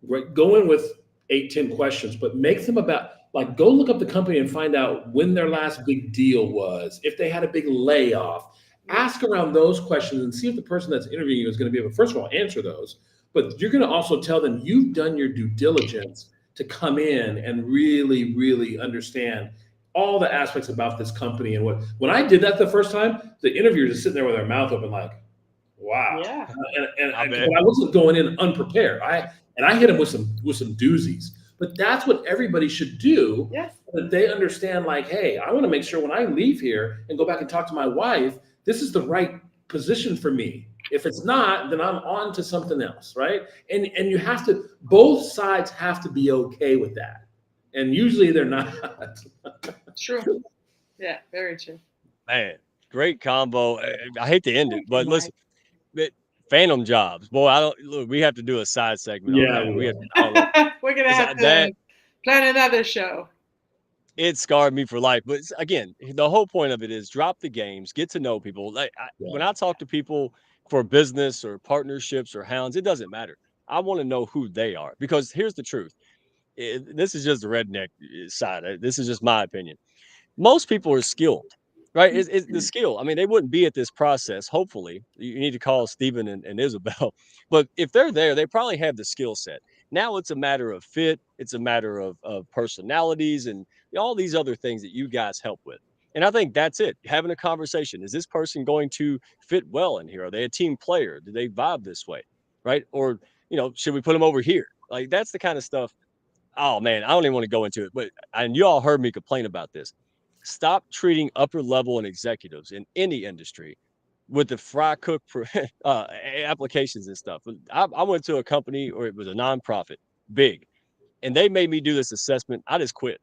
Right, go in with 8, 10 questions, but make them about, like, go look up the company and find out when their last big deal was, if they had a big layoff. Ask around those questions and see if the person that's interviewing you is going to be able to, first of all, answer those. But you're going to also tell them you've done your due diligence to come in and really, really understand all the aspects about this company. And when I did that the first time, the interviewers are sitting there with their mouth open, like, wow. Yeah. I But bet. I wasn't going in unprepared. I hit them with some doozies. But that's what everybody should do. Yes. That they understand, like, hey, I want to make sure when I leave here and go back and talk to my wife, this is the right position for me. If it's not, then I'm on to something else, right? And you have to, both sides have to be okay with that. And usually they're not. True. Yeah, very true. Man, great combo. I hate to end it, Thank you, but Mike. listen, phantom jobs. Boy, I don't look. We have to do a side segment on Yeah, that. we We have. will. I don't know. We're gonna have That to plan another show. it scarred me for life. But again, the whole point of it is drop the games, get to know people. Like when Yeah. I talk to people for business or partnerships or hounds, it doesn't matter. I want to know who they are because here's the truth. This is just the redneck side. This is just my opinion. Most people are skilled, right? It's the skill. I mean, they wouldn't be at this process. Hopefully, you need to call Stephen and Isabel. But if they're there, they probably have the skill set. Now it's a matter of fit. It's a matter of personalities and all these other things that you guys help with. And I think that's it. Having a conversation. Is this person going to fit well in here? Are they a team player? Do they vibe this way? Right? Or, should we put them over here? Like that's the kind of stuff. Oh man, I don't even want to go into it, but and you all heard me complain about this. Stop treating upper level and executives in any industry with the fry cook for applications and stuff. I went to a company or it was a nonprofit, big, and they made me do this assessment. I just quit.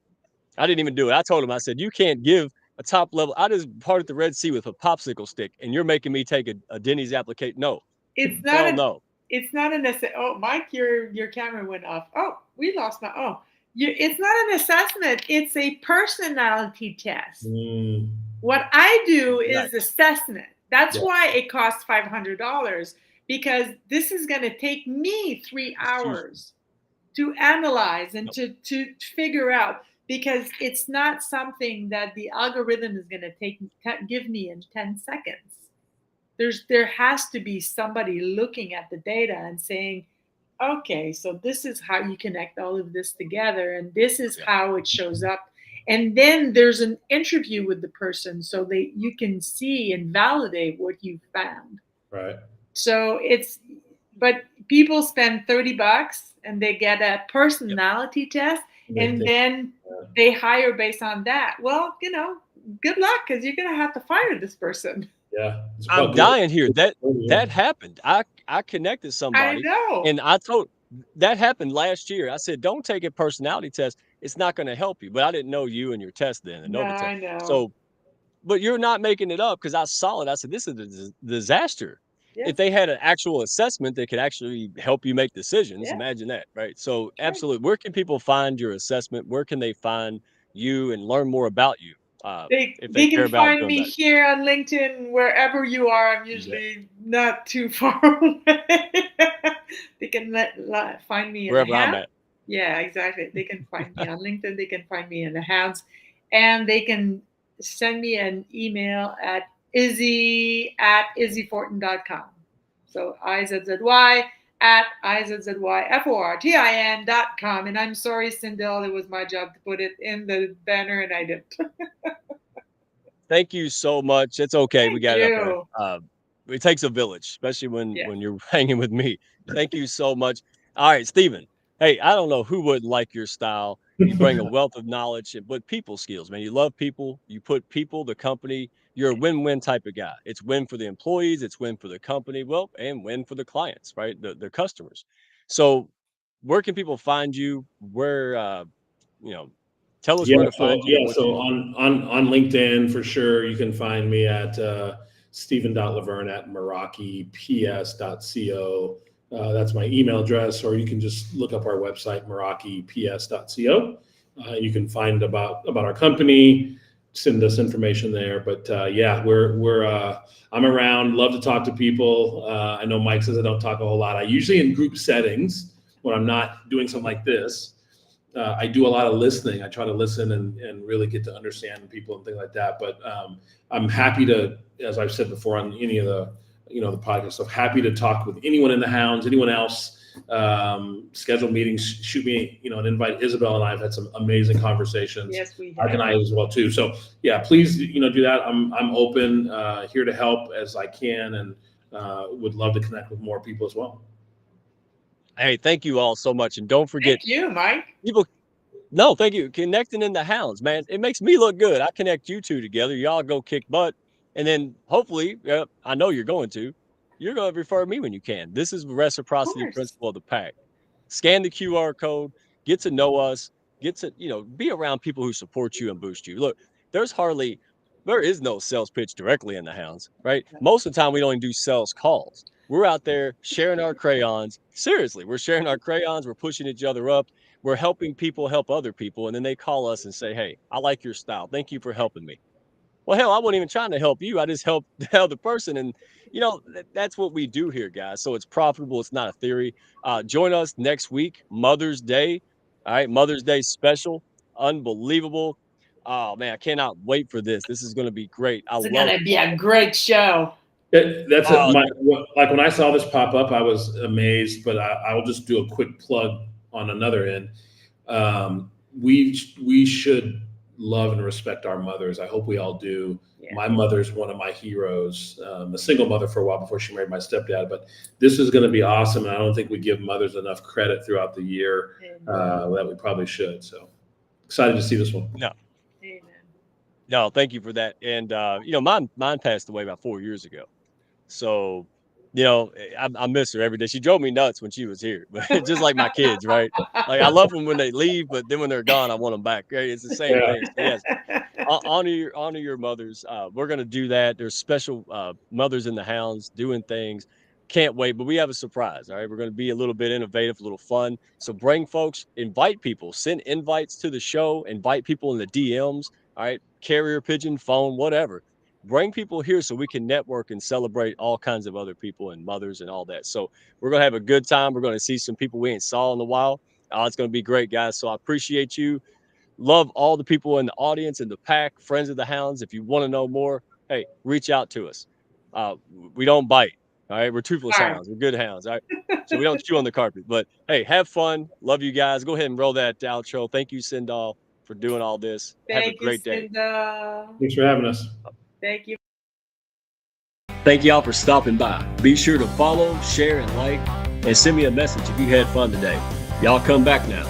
I didn't even do it. I told them, I said, you can't give a top level. I just parted the Red Sea with a popsicle stick, and you're making me take a Denny's application. No, It's not hell a no. it's not a necessary. Oh, Mike, your camera went off. Oh, we lost my. Oh, it's not an assessment. It's a personality test. Mm, What I do is Exactly. assessment. That's Yeah. why it costs $500 because this is going to take me 3 It's too. hours to analyze and Nope. to figure out because it's not something that the algorithm is going to give me in 10 seconds. There has to be somebody looking at the data and saying, okay, so this is how you connect all of this together and this is Yeah. how it shows up. And then there's an interview with the person so that you can see and validate what you found. Right. So but people spend $30 and they get a personality test and then they hire based on that. Well, good luck because you're going to have to fire this person. Yeah. I'm dying here. That happened. I connected I somebody know. and I told that happened last year. I said, don't take a personality test. It's not going to help you. But I didn't know you and your test then, the No, Nova test. I know. So, but you're not making it up because I saw it. I said, this is a disaster. Yes. If they had an actual assessment that could actually help you make decisions, Yeah. imagine that, right? So, Right. absolutely. Where can people find your assessment? Where can they find you and learn more about you? If They they care can about find doing me that. here on LinkedIn, wherever you are. I'm usually not too far away. They can find me in the Wherever I'm house. at. Yeah, exactly. They can find me on LinkedIn. They can find me in the house. And they can send me an email at izzy@izzyfortin.com. So IZZY at IZZYFORTIN.com. And I'm sorry, Sindel, it was my job to put it in the banner and I didn't. Thank you so much. It's okay. We Thank got it up there. you. It takes a village, especially Yeah. when you're hanging with me. Thank you so much. All right, Stephen. Hey, I don't know who wouldn't like your style. You bring a wealth of knowledge, but people skills, man. You love people. You put people, the company. You're a win-win type of guy. It's win for the employees. It's win for the company. Well, and win for the clients, right? The customers. So, where can people find you? Where, you know, tell us Yeah, where to find you and what so you do. on LinkedIn for sure, you can find me at stephen.laverne@merakips.co. That's my email address, or you can just look up our website, merakips.co. You can find about our company, send us information there. But yeah, I'm around, love to talk to people. I know Mike says I don't talk a whole lot. I usually in group settings, when I'm not doing something like this, I do a lot of listening. I try to listen and really get to understand people and things like that. But I'm happy to, as I've said before on any of the podcast, so happy to talk with anyone in the Hounds, anyone else. Schedule meetings, shoot me, an invite. Isabel and I have had some amazing conversations. Yes, we have. Mark and I as well too. So yeah, please, do that. I'm open, here to help as I can, and would love to connect with more people as well. Hey, thank you all so much. And don't forget, Thank you, Mike. No, thank you. Connecting in the Hounds, man. It makes me look good. I connect you two together. Y'all go kick butt. And then hopefully, I know you're going to refer me when you can. This is the reciprocity principle of the pack. Scan the QR code, get to know us, get to, be around people who support you and boost you. Look, there is no sales pitch directly in the Hounds, right? Most of the time we don't even do sales calls. We're out there sharing our crayons. Seriously, we're sharing our crayons. We're pushing each other up. We're helping people help other people. And then they call us and say, hey, I like your style. Thank you for helping me. Well, hell, I wasn't even trying to help you. I just helped the other person. And, that's what we do here, guys. So it's profitable. It's not a theory. Join us next week, Mother's Day. All right. Mother's Day special. Unbelievable. Oh, man, I cannot wait for this. This is going to be great. It's going to be a great show. Like when I saw this pop up, I was amazed, but I will just do a quick plug on another end. We should love and respect our mothers. I hope we all do. Yeah. My mother's one of my heroes, a single mother for a while before she married my stepdad, but this is going to be awesome. And I don't think we give mothers enough credit throughout the year that we probably should. So excited to see this one. No. Amen. No, thank you for that. And, mine passed away about 4 years ago. So, I miss her every day. She drove me nuts when she was here, but just like my kids, right? Like I love them when they leave, but then when they're gone, I want them back. Right? It's the same thing. So yes, honor your mothers. We're gonna do that. There's special mothers in the Hounds doing things. Can't wait, but we have a surprise. All right, we're gonna be a little bit innovative, a little fun. So bring folks, invite people, send invites to the show, invite people in the DMs. All right, carrier pigeon, phone, whatever. Bring people here so we can network and celebrate all kinds of other people and mothers and all that. So we're going to have a good time. We're going to see some people we ain't saw in a while. It's going to be great, guys. So I appreciate you. Love all the people in the audience and the pack, friends of the Hounds. If you want to know more, hey, reach out to us. We don't bite. All right. We're toothless hounds. We're good hounds. All right. So we don't chew on the carpet. But hey, have fun. Love you guys. Go ahead and roll that outro. Thank you, Sindal, for doing all this. Have a great day. Thanks for having us. Thank you. Thank y'all for stopping by. Be sure to follow, share, and like, and send me a message if you had fun today. Y'all come back now.